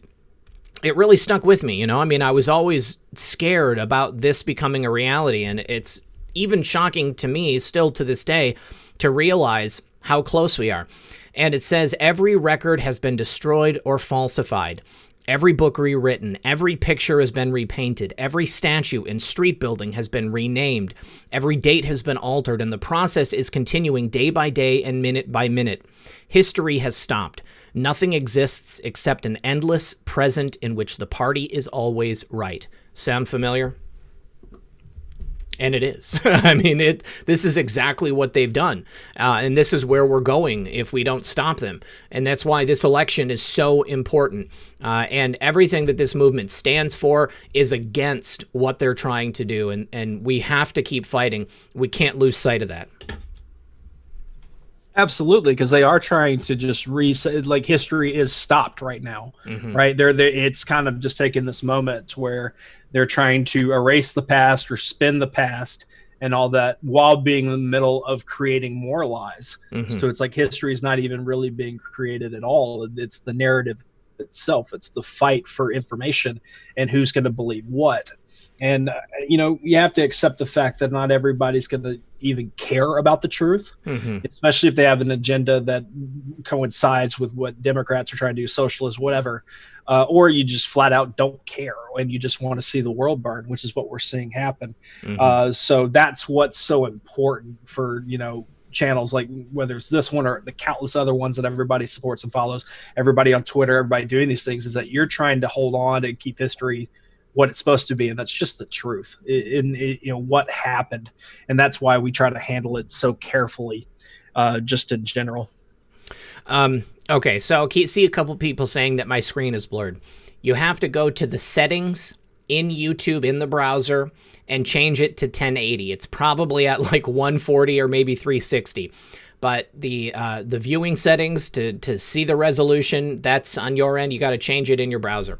it really stuck with me. I mean, I was always scared about this becoming a reality. And it's even shocking to me still to this day to realize how close we are. And it says every record has been destroyed or falsified. Every book rewritten, every picture has been repainted, every statue and street building has been renamed, every date has been altered, and the process is continuing day by day and minute by minute. History has stopped. Nothing exists except an endless present in which the party is always right. Sound familiar? And it is. I mean, this is exactly what they've done. And this is where we're going if we don't stop them. And that's why this election is so important. And everything that this movement stands for is against what they're trying to do. And we have to keep fighting. We can't lose sight of that.
Absolutely, because they are trying to just reset. Like, history is stopped right now, right? It's kind of just taking this moment where they're trying to erase the past or spin the past and all that, while being in the middle of creating more lies. So it's like history is not even really being created at all. It's the narrative itself. It's the fight for information and who's going to believe what. And, you have to accept the fact that not everybody's going to even care about the truth, especially if they have an agenda that coincides with what Democrats are trying to do, socialist, whatever, or you just flat out don't care and you just want to see the world burn, which is what we're seeing happen. So that's what's so important for, channels like whether it's this one or the countless other ones that everybody supports and follows, everybody on Twitter, everybody doing these things, is that you're trying to hold on and keep history what it's supposed to be, and that's just the truth in what happened, and that's why we try to handle it so carefully, just in general.
Okay, so see a couple people saying that my screen is blurred. You have to go to the settings in YouTube in the browser and change it to 1080. It's probably at like 140 or maybe 360. But the viewing settings to see the resolution, that's on your end. You got to change it in your browser.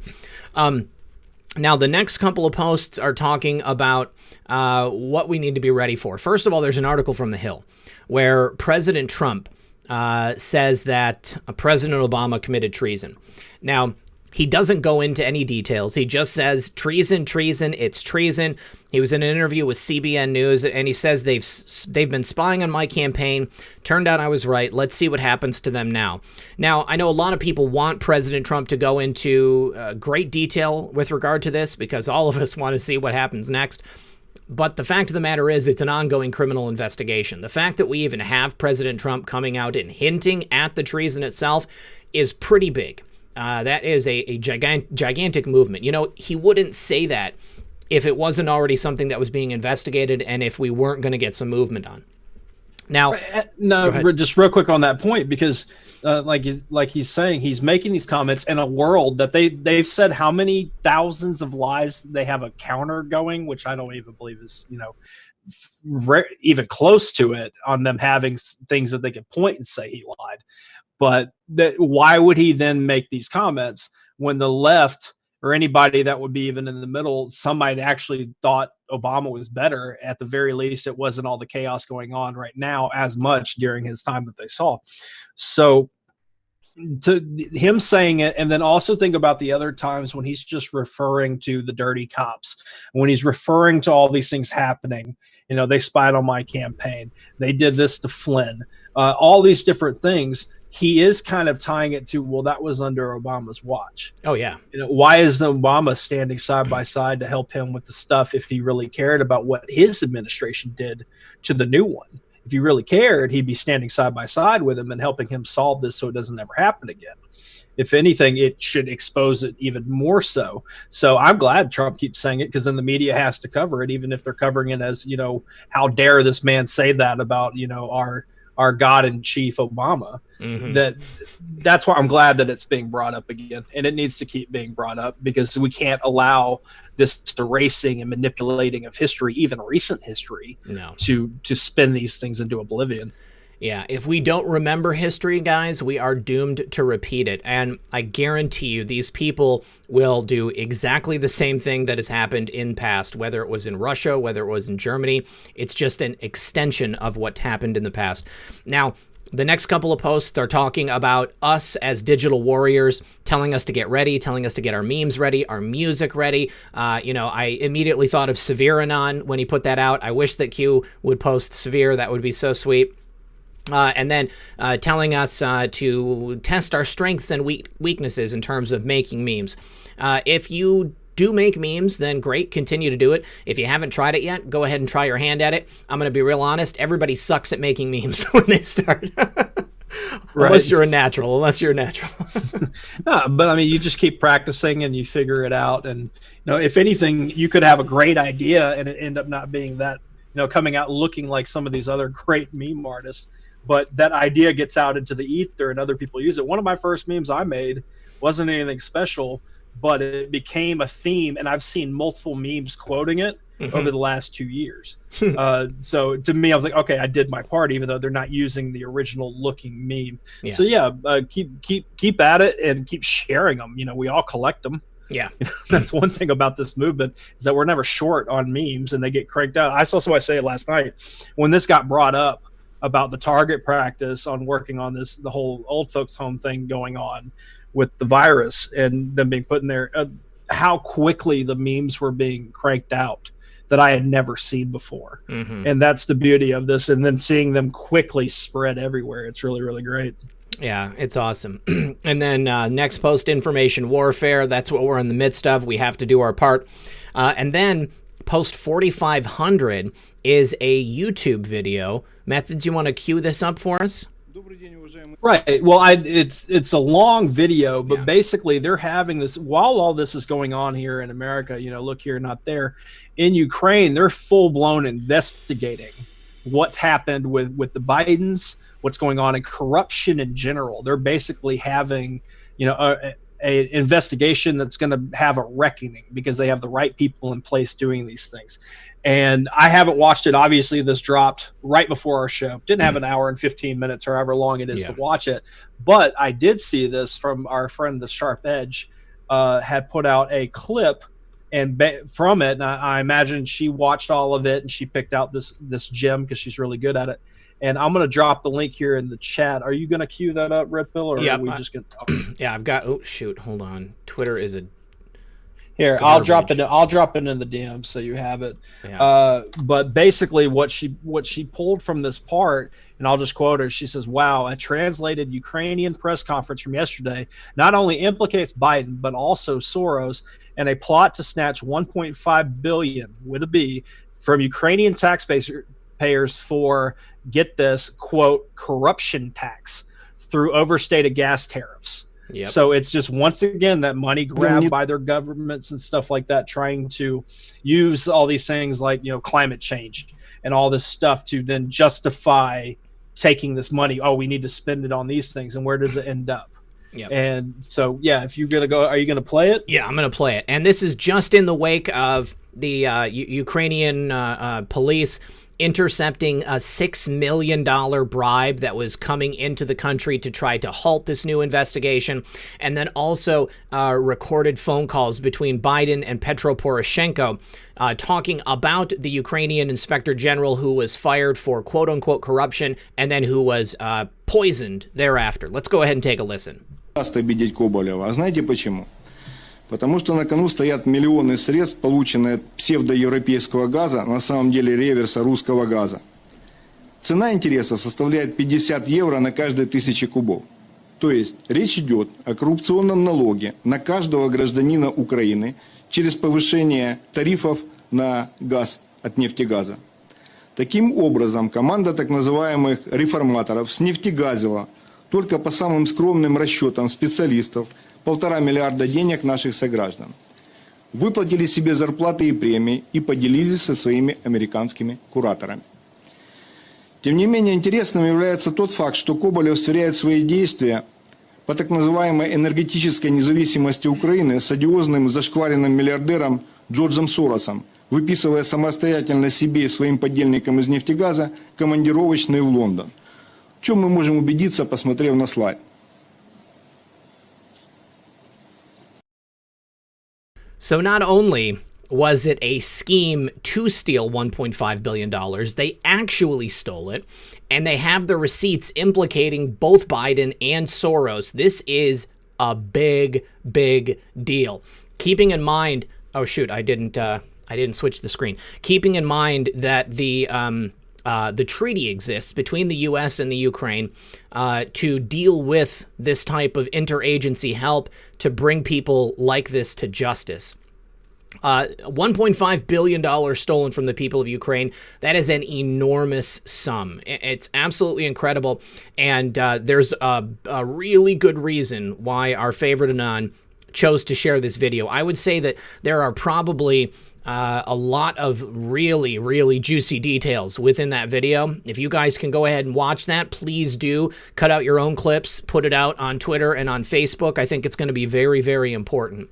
Now, the next couple of posts are talking about what we need to be ready for. First of all, there's an article from The Hill where President Trump says that President Obama committed treason. Now, he doesn't go into any details. He just says treason, it's treason. He was in an interview with CBN News, and he says they've been spying on my campaign. Turned out I was right. Let's see what happens to them now. Now, I know a lot of people want President Trump to go into great detail with regard to this because all of us want to see what happens next. But the fact of the matter is it's an ongoing criminal investigation. The fact that we even have President Trump coming out and hinting at the treason itself is pretty big. That is a gigantic movement. You know, he wouldn't say that if it wasn't already something that was being investigated and if we weren't going to get some movement on. Now,
no, just real quick on that point, because like he's saying, he's making these comments in a world that they've said how many thousands of lies they have a counter going, which I don't even believe is, you know, even close to it on them having things that they could point and say he lied. But why would he then make these comments when the left or anybody that would be even in the middle, somebody actually thought Obama was better? At the very least, it wasn't all the chaos going on right now as much during his time that they saw. So to him saying it, and then also think about the other times when he's just referring to the dirty cops, when he's referring to all these things happening. You know, they spied on my campaign. They did this to Flynn. All these different things. He is kind of tying it to, well, that was under Obama's watch.
Oh, yeah.
You know, why is Obama standing side by side to help him with the stuff if he really cared about what his administration did to the new one? If he really cared, he'd be standing side by side with him and helping him solve this so it doesn't ever happen again. If anything, it should expose it even more so. So I'm glad Trump keeps saying it, because then the media has to cover it, even if they're covering it as, you know, how dare this man say that about, you know, our God in chief Obama. Mm-hmm. That's why I'm glad that it's being brought up again, and it needs to keep being brought up, because we can't allow this erasing and manipulating of history, even recent history, to spin these things into oblivion.
Yeah, if we don't remember history, guys, we are doomed to repeat it. And I guarantee you these people will do exactly the same thing that has happened in past, whether it was in Russia, whether it was in Germany. It's just an extension of what happened in the past. Now, the next couple of posts are talking about us as digital warriors, telling us to get ready, telling us to get our memes ready, our music ready. You know, I immediately thought of Severe Anon when he put that out. I wish that Q would post Severe. That would be so sweet. And then telling us to test our strengths and weaknesses in terms of making memes. If you do make memes, then great, continue to do it. If you haven't tried it yet, go ahead and try your hand at it. I'm going to be real honest. Everybody sucks at making memes when they start. Unless you're a natural.
No, but I mean, you just keep practicing and you figure it out. And, you know, if anything, you could have a great idea and it end up not being that, you know, coming out looking like some of these other great meme artists. But that idea gets out into the ether and other people use it. One of my first memes I made wasn't anything special, but it became a theme, and I've seen multiple memes quoting it over the last 2 years. So to me, I was like, okay, I did my part, even though they're not using the original looking meme. Yeah. So yeah, keep at it and keep sharing them. You know, we all collect them.
Yeah.
That's one thing about this movement, is that we're never short on memes, and they get cranked out. I saw somebody say it last night when this got brought up about the target practice on working on this, the whole old folks home thing going on with the virus and them being put in there, how quickly the memes were being cranked out that I had never seen before. And that's the beauty of this. And then seeing them quickly spread everywhere. It's really, really great.
Yeah, it's awesome. And then next post, information warfare. That's what we're in the midst of. We have to do our part. And then post 4500 is a YouTube video. Methods, you want to cue this up for us?
Right. Well, it's a long video, but basically they're having this while all this is going on here in America. You know, look here, not there. In Ukraine, they're full blown investigating what's happened with the Bidens, what's going on in corruption in general. They're basically having, a investigation that's going to have a reckoning because they have the right people in place doing these things. And I haven't watched it. Obviously, this dropped right before our show. Didn't have an hour and 15 minutes or however long it is to watch it. But I did see this from our friend, The Sharp Edge, had put out a clip and from it. And I imagine she watched all of it and she picked out this gem because she's really good at it. And I'm going to drop the link here in the chat. Are you going to cue that up, Red Pill, or are we just going to?
Yeah, I've got. Oh shoot! Hold on. Twitter is a.
Here,
garbage.
I'll drop it in the DM so you have it.
Yeah.
But basically, what she pulled from this part, and I'll just quote her. She says, "Wow, a translated Ukrainian press conference from yesterday not only implicates Biden but also Soros and a plot to snatch 1.5 billion with a B from Ukrainian taxpayers for." Get this, quote, corruption tax through overstated gas tariffs.
Yep.
So it's just, once again, that money grabbed by their governments and stuff like that, trying to use all these things like, climate change and all this stuff to then justify taking this money. Oh, we need to spend it on these things. And where does it end up?
Yep.
And so, yeah, if you're going to go, are you going to play it?
Yeah, I'm going to play it. And this is just in the wake of the Ukrainian police intercepting a $6 million bribe that was coming into the country to try to halt this new investigation, and then also recorded phone calls between Biden and Petro Poroshenko talking about the Ukrainian inspector general who was fired for quote-unquote corruption and then who was poisoned thereafter. Let's go ahead and take a listen.
Обидеть Коболева. А знаете почему? Потому что на кону стоят миллионы средств, полученные от псевдоевропейского газа, на самом деле реверса русского газа. Цена интереса составляет 50 евро на каждые 1000 кубов. То есть речь идет о коррупционном налоге на каждого гражданина Украины через повышение тарифов на газ от нефтегаза. Таким образом, команда так называемых реформаторов снефтегазила только по самым скромным расчетам специалистов 1,5 миллиарда денег наших сограждан. Выплатили себе зарплаты и премии и поделились со своими американскими кураторами. Тем не менее, интересным является тот факт, что Коболев сверяет свои действия по так называемой энергетической независимости Украины с одиозным зашкваренным миллиардером Джорджем Соросом, выписывая самостоятельно себе и своим подельникам из нефтегаза командировочные в Лондон. В чем мы можем убедиться, посмотрев на слайд.
So not only was it a scheme to steal $1.5 billion, they actually stole it, and they have the receipts implicating both Biden and Soros. This is a big, big deal. Keeping in mind, oh shoot, I didn't switch the screen. Keeping in mind that the treaty exists between the U.S. and the Ukraine to deal with this type of interagency help to bring people like this to justice. $1.5 billion stolen from the people of Ukraine. That is an enormous sum. It's absolutely incredible. And there's a really good reason why our favorite Anon chose to share this video. I would say that there are probably a lot of really, really juicy details within that video. If you guys can go ahead and watch that, please do. Cut out your own clips, put it out on Twitter and on Facebook. I think it's going to be very, very important.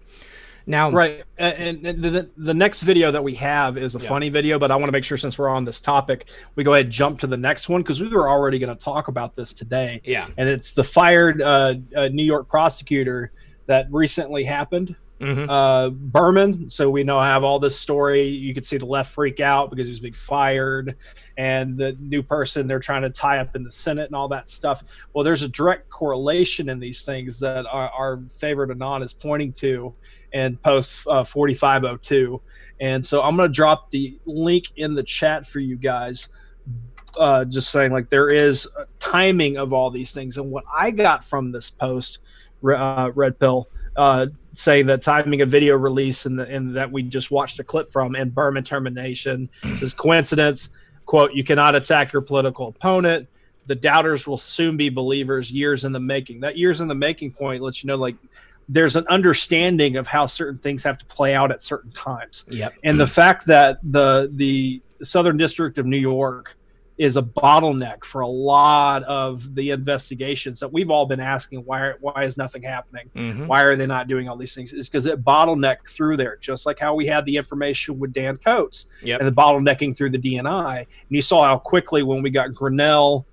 Now,
right, and the next video that we have is a funny video, but I want to make sure, since we're on this topic, we go ahead and jump to the next one, because we were already going to talk about this today.
Yeah.
And it's the fired New York prosecutor that recently happened. Berman. So we know I have all this story. You could see the left freak out because he was being fired, and the new person they're trying to tie up in the Senate and all that stuff. Well, there's a direct correlation in these things that our favorite Anon is pointing to in post 4502. And so I'm going to drop the link in the chat for you guys. Just saying, like, there is a timing of all these things. And what I got from this post, Red Pill, saying that timing of video release and that we just watched a clip from, and Berman termination, says coincidence, quote, "You cannot attack your political opponent. The doubters will soon be believers, years in the making." That years in the making point lets you know, like, there's an understanding of how certain things have to play out at certain times.
Yep.
And the fact that the Southern District of New York is a bottleneck for a lot of the investigations that we've all been asking. Why is nothing happening?
Mm-hmm.
Why are they not doing all these things? It's because it bottlenecked through there, just like how we had the information with Dan Coates and the bottlenecking through the DNI. And you saw how quickly when we got Grinnell,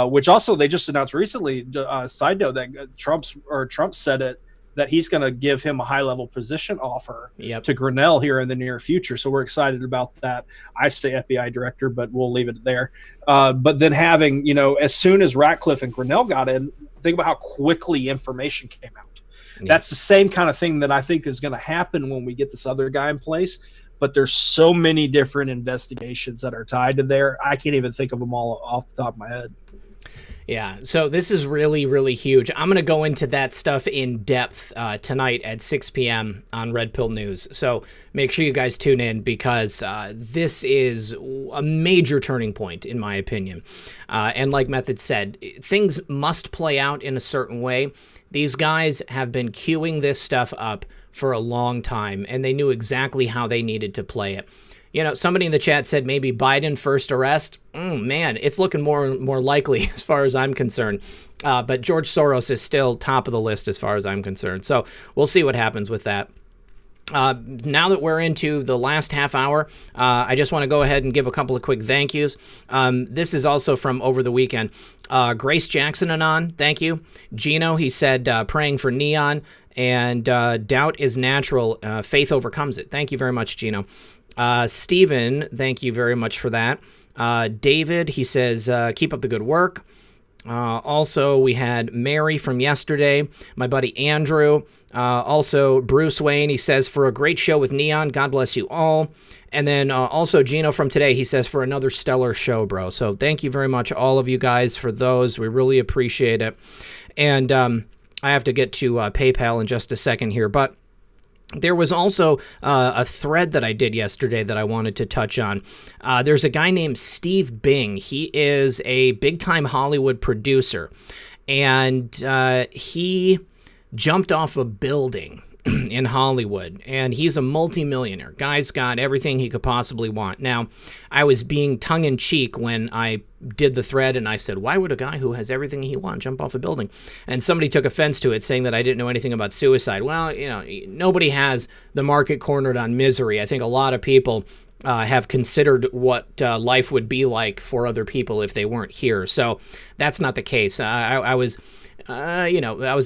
which also they just announced recently, side note, that Trump said it, that he's going to give him a high-level position offer to Grinnell here in the near future. So we're excited about that. I say FBI director, but we'll leave it there. But then having, you know, as soon as Ratcliffe and Grinnell got in, think about how quickly information came out. That's the same kind of thing that I think is going to happen when we get this other guy in place. But there's so many different investigations that are tied to there. I can't even think of them all off the top of my head.
Yeah, so this is really, really huge. I'm going to go into that stuff in depth tonight at 6 p.m. on Red Pill News. So make sure you guys tune in because this is a major turning point, in my opinion. And like Method said, things must play out in a certain way. These guys have been queuing this stuff up for a long time, and they knew exactly how they needed to play it. You know, somebody in the chat said maybe Biden first arrest. Man, it's looking more likely as far as I'm concerned. But George Soros is still top of the list as far as I'm concerned. So we'll see what happens with that. Now that we're into the last half hour, I just want to go ahead and give a couple of quick thank yous. This is also from over the weekend. Grace Jackson Anon, thank you. Gino, he said, praying for Neon. And doubt is natural. Faith overcomes it. Thank you very much, Gino. Steven, thank you very much for that. David, he says, keep up the good work. Also, we had Mary from yesterday, my buddy Andrew. Also, Bruce Wayne, he says, for a great show with Neon, God bless you all. And then also Gino from today, he says, for another stellar show, bro. So thank you very much, all of you guys, for those. We really appreciate it. And I have to get to PayPal in just a second here, but there was also a thread that I did yesterday that I wanted to touch on. There's a guy named Steve Bing. He is a big-time Hollywood producer, and he jumped off a building in Hollywood, and he's a multimillionaire. Guy's got everything he could possibly want. Now, I was being tongue-in-cheek when I did the thread, and I said, why would a guy who has everything he wants jump off a building? And somebody took offense to it, saying that I didn't know anything about suicide. Well, you know, nobody has the market cornered on misery. I think a lot of people have considered what life would be like for other people if they weren't here. So that's not the case. I was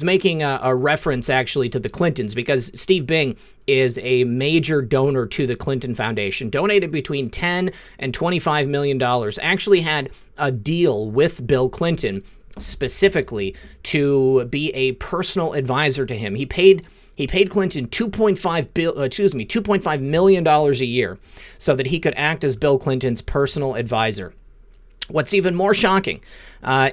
making a reference actually to the Clintons because Steve Bing is a major donor to the Clinton Foundation, donated between $10 and $25 million, actually had a deal with Bill Clinton specifically to be a personal advisor to him. He paid Clinton $2.5 million a year so that he could act as Bill Clinton's personal advisor. What's even more shocking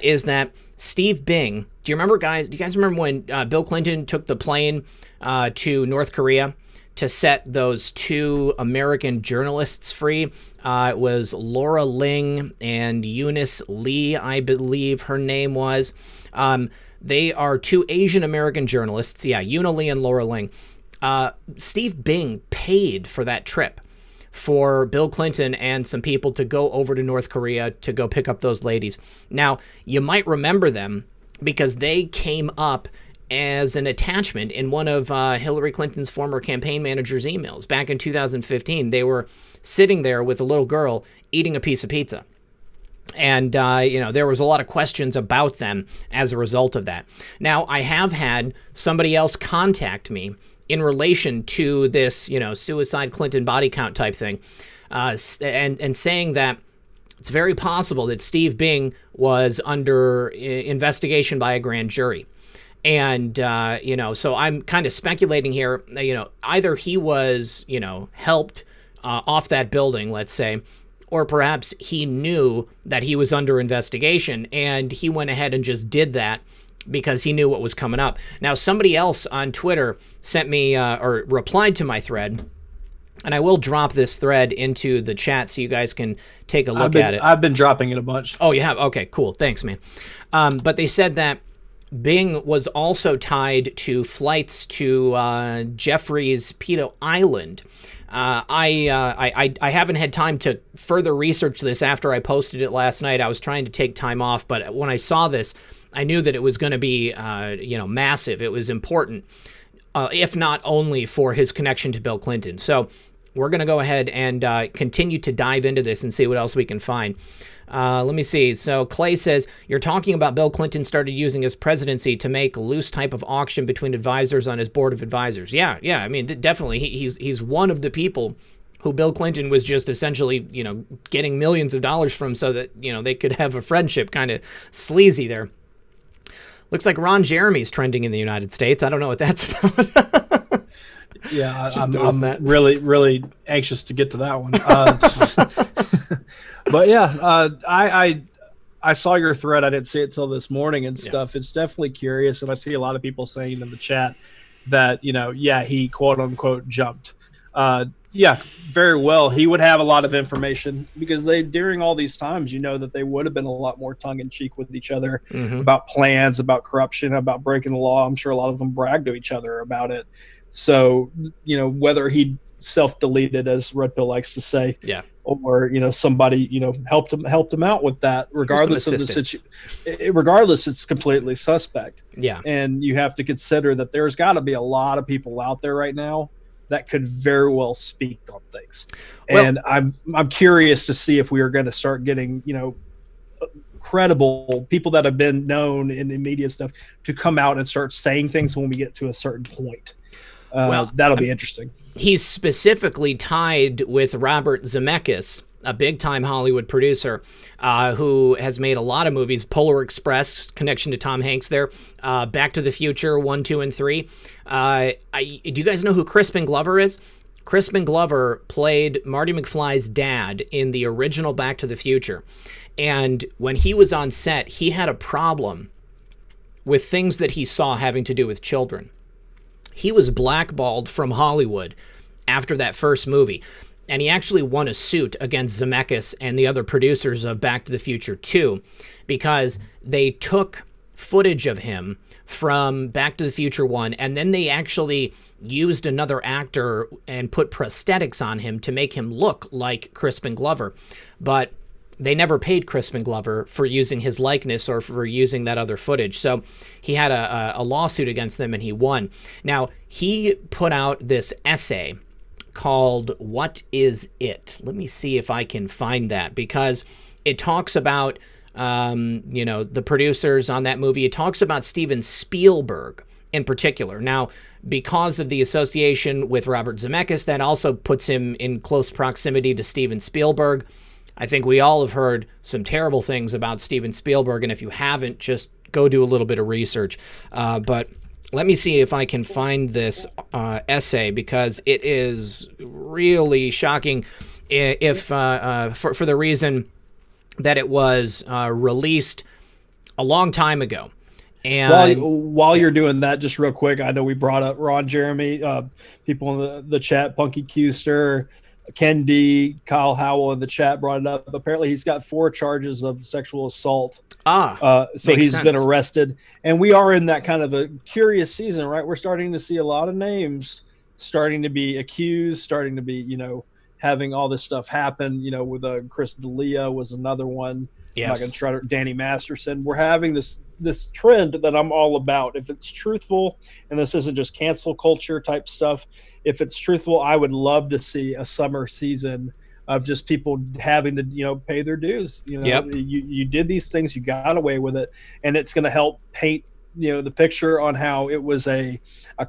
is that Steve Bing, do you guys remember when Bill Clinton took the plane to North Korea to set those two American journalists free? It was Laura Ling and Eunice Lee, I believe her name was. They are two Asian American journalists. Yeah, Eunice Lee and Laura Ling. Steve Bing paid for that trip for Bill Clinton and some people to go over to North Korea to go pick up those ladies. Now, you might remember them because they came up as an attachment in one of Hillary Clinton's former campaign manager's emails. Back in 2015, they were sitting there with a little girl eating a piece of pizza. And, there was a lot of questions about them as a result of that. Now, I have had somebody else contact me in relation to this, suicide Clinton body count type thing, and saying that it's very possible that Steve Bing was under investigation by a grand jury. And, so I'm kind of speculating here, either he was, helped off that building, let's say, or perhaps he knew that he was under investigation and he went ahead and just did that because he knew what was coming up. Now, somebody else on Twitter sent me or replied to my thread, and I will drop this thread into the chat so you guys can take a look at it.
I've been dropping it a bunch.
Oh, you have? Okay, cool. Thanks, man. But they said that Bing was also tied to flights to Jeffrey's Pedo Island. I haven't had time to further research this after I posted it last night. I was trying to take time off, but when I saw this, I knew that it was going to be, massive. It was important, if not only for his connection to Bill Clinton. So we're going to go ahead and continue to dive into this and see what else we can find. Let me see. So Clay says, you're talking about Bill Clinton started using his presidency to make a loose type of auction between advisors on his board of advisors. Yeah. I mean, definitely. He's one of the people who Bill Clinton was just essentially, getting millions of dollars from so that, they could have a friendship. Kind of sleazy there. Looks like Ron Jeremy's trending in the United States. I don't know what that's about.
Yeah, I'm really, really anxious to get to that one. But yeah, I saw your thread. I didn't see it till this morning and stuff. It's definitely curious, and I see a lot of people saying in the chat that he quote unquote jumped. Yeah, very well. He would have a lot of information because during all these times, that they would have been a lot more tongue in cheek with each other about plans, about corruption, about breaking the law. I'm sure a lot of them bragged to each other about it. So, whether he self-deleted, as Red Pill likes to say, or somebody helped him out with that, regardless of the situation. Regardless, it's completely suspect. Yeah, and you have to consider that there's got to be a lot of people out there right now that could very well speak on things, and I'm curious to see if we are going to start getting credible people that have been known in the media stuff to come out and start saying things when we get to a certain point. That'll be interesting. He's
specifically tied with Robert Zemeckis, a big-time Hollywood producer who has made a lot of movies. Polar Express, connection to Tom Hanks there. Back to the Future, 1, 2, and 3. Do you guys know who Crispin Glover is? Crispin Glover played Marty McFly's dad in the original Back to the Future. And when he was on set, he had a problem with things that he saw having to do with children. He was blackballed from Hollywood after that first movie, and he actually won a suit against Zemeckis and the other producers of Back to the Future 2 because they took footage of him from Back to the Future 1, and then they actually used another actor and put prosthetics on him to make him look like Crispin Glover. But they never paid Crispin Glover for using his likeness or for using that other footage. So he had a lawsuit against them, and he won. Now, he put out this essay called What Is It? Let me see if I can find that, because it talks about, the producers on that movie. It talks about Steven Spielberg in particular. Now, because of the association with Robert Zemeckis, that also puts him in close proximity to Steven Spielberg. I think we all have heard some terrible things about Steven Spielberg, and if you haven't, just go do a little bit of research. But let me see if I can find this essay, because it is really shocking if for the reason that it was released a long time ago. And
while you're doing that, just real quick, I know we brought up Ron Jeremy, people in the chat, Punky Custer, Ken D, Kyle Howell in the chat brought it up. Apparently he's got 4 charges of sexual assault. So he's been arrested. And we are in that kind of a curious season, right? We're starting to see a lot of names starting to be accused, starting to be, having all this stuff happen, with Chris D'Elia was another one. Yes. I'm not going to try to Danny Masterson. We're having this trend that I'm all about. If it's truthful, and this isn't just cancel culture type stuff, if it's truthful, I would love to see a summer season of just people having to, pay their dues. You did these things, you got away with it, and it's going to help paint, the picture on how it was a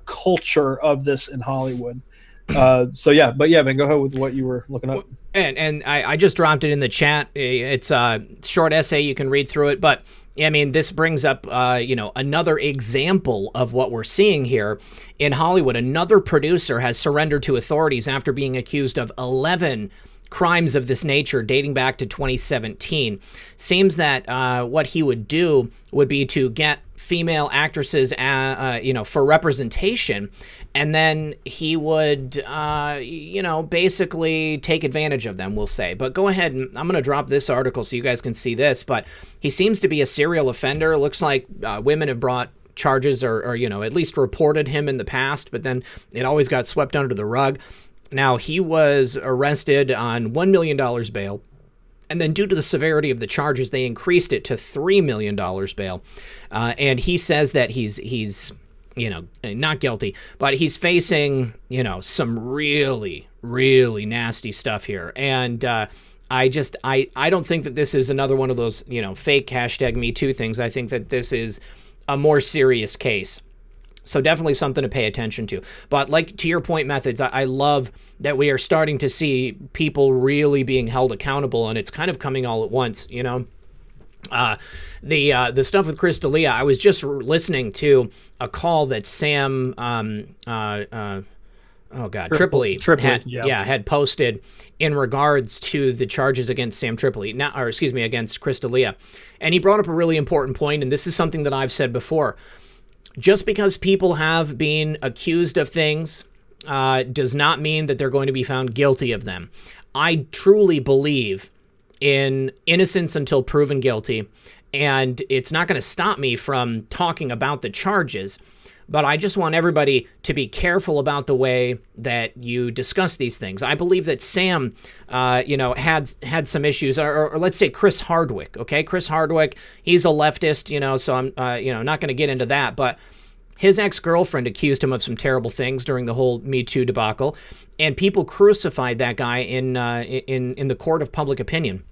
culture of this in Hollywood. Man, go ahead with what you were looking up.
And I just dropped it in the chat. It's a short essay. You can read through it. But, I mean, this brings up, another example of what we're seeing here in Hollywood. Another producer has surrendered to authorities after being accused of 11 crimes of this nature dating back to 2017. Seems that what he would do would be to get female actresses, for representation, and then he would, basically take advantage of them, we'll say. But go ahead, and I'm going to drop this article so you guys can see this. But he seems to be a serial offender. It looks like women have brought charges or at least reported him in the past, but then it always got swept under the rug. Now, he was arrested on $1 million bail. And then due to the severity of the charges, they increased it to $3 million bail. And he says that he's not guilty, but he's facing, some really, really nasty stuff here. And I don't think that this is another one of those, fake #MeToo things. I think that this is a more serious case. So definitely something to pay attention to. But like to your point, Methods, I love that we are starting to see people really being held accountable, and it's kind of coming all at once, The stuff with Chris D'Elia, I was just listening to a call that Sam Tripoli had posted in regards to the charges against Sam Tripoli, against Chris D'Elia. And he brought up a really important point, and this is something that I've said before. Just because people have been accused of things does not mean that they're going to be found guilty of them. I truly believe in innocence until proven guilty, and it's not going to stop me from talking about the charges, but I just want everybody to be careful about the way that you discuss these things. I believe that Sam, had some issues, or let's say Chris Hardwick, okay? Chris Hardwick, he's a leftist, so I'm, not going to get into that, but his ex-girlfriend accused him of some terrible things during the whole Me Too debacle, and people crucified that guy in the court of public opinion.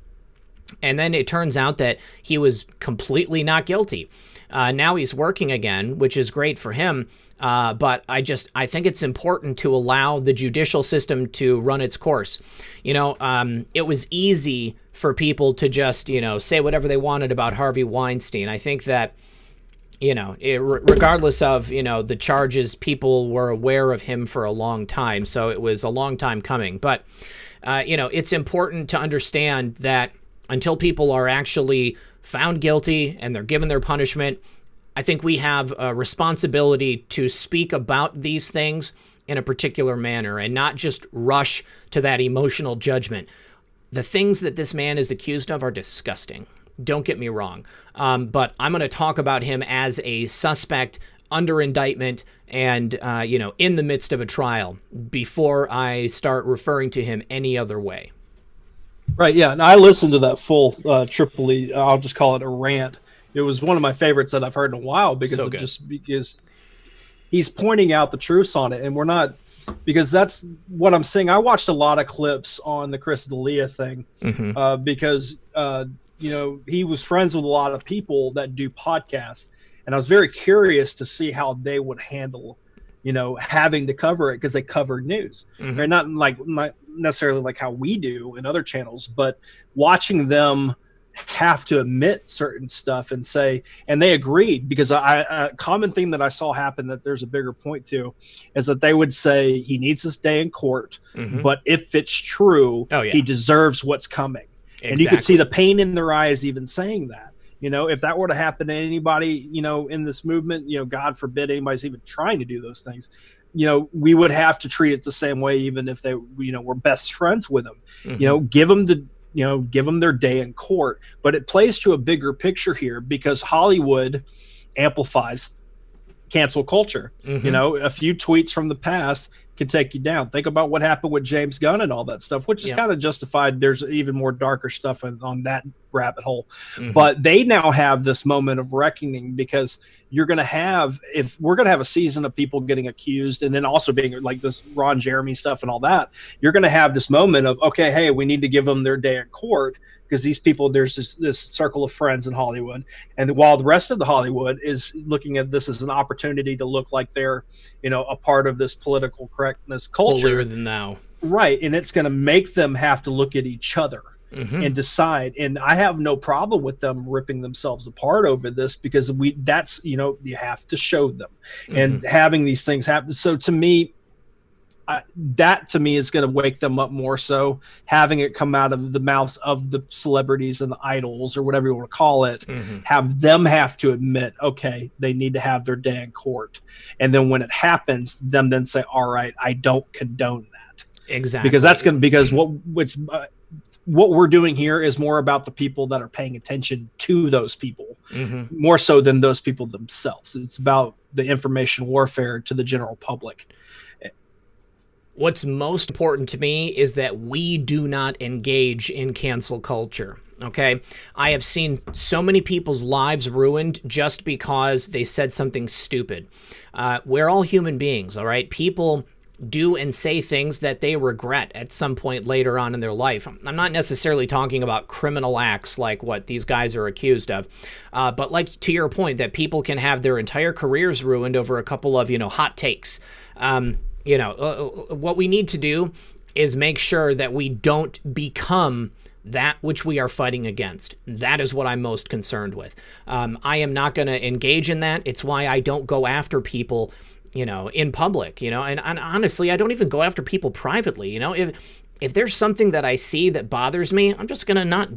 And then it turns out that he was completely not guilty. Now he's working again, which is great for him. But I think it's important to allow the judicial system to run its course. It was easy for people to just, say whatever they wanted about Harvey Weinstein. I think that, regardless of, the charges, people were aware of him for a long time. So it was a long time coming. But, it's important to understand that until people are actually found guilty and they're given their punishment, I think we have a responsibility to speak about these things in a particular manner and not just rush to that emotional judgment. The things that this man is accused of are disgusting. Don't get me wrong. But I'm going to talk about him as a suspect under indictment and, in the midst of a trial before I start referring to him any other way.
Right, yeah, and I listened to that full Tripoli, I'll just call it a rant. It was one of my favorites that I've heard in a while because because he's pointing out the truths on it, and we're not, because that's what I'm saying. I watched a lot of clips on the Chris D'Elia thing because, he was friends with a lot of people that do podcasts, and I was very curious to see how they would handle having to cover it because they covered news. They're not necessarily like how we do in other channels, but watching them have to admit certain stuff and say, and they agreed, because a common thing that I saw happen that there's a bigger point to is that they would say he needs to stay in court, but if it's true, he deserves what's coming. Exactly. And you could see the pain in their eyes even saying that. If that were to happen to anybody, in this movement, God forbid anybody's even trying to do those things, we would have to treat it the same way, even if they, were best friends with them. Give them their day in court. But it plays to a bigger picture here because Hollywood amplifies cancel culture. A few tweets from the past can take you down. Think about what happened with James Gunn and all that stuff, which is kind of justified. There's even more darker stuff on that rabbit hole. But they now have this moment of reckoning because you're going to have, if we're going to have a season of people getting accused and then also being like this Ron Jeremy stuff and all that, you're going to have this moment of, okay, hey, we need to give them their day in court because these people, there's this circle of friends in Hollywood. And while the rest of the Hollywood is looking at this as an opportunity to look like they're, a part of this political correctness culture.
Holier than thou.
Right. And it's going to make them have to look at each other and decide. And I have no problem with them ripping themselves apart over this because you have to show them and having these things happen. So to me, that to me is going to wake them up more so, having it come out of the mouths of the celebrities and the idols or whatever you want to call it, have them have to admit, okay, they need to have their day in court. And then when it happens, them then say, all right, I don't condone that.
Exactly.
Because what we're doing here is more about the people that are paying attention to those people, more so than those people themselves. It's about the information warfare to the general public.
What's most important to me is that we do not engage in cancel culture. Okay, I have seen so many people's lives ruined just because they said something stupid. We're all human beings, all right? People do and say things that they regret at some point later on in their life. I'm not necessarily talking about criminal acts like what these guys are accused of, but like to your point, that people can have their entire careers ruined over a couple of, hot takes. What we need to do is make sure that we don't become that which we are fighting against. That is what I'm most concerned with. I am not going to engage in that. It's why I don't go after people, in public, and honestly, I don't even go after people privately. If there's something that I see that bothers me, I'm just going to not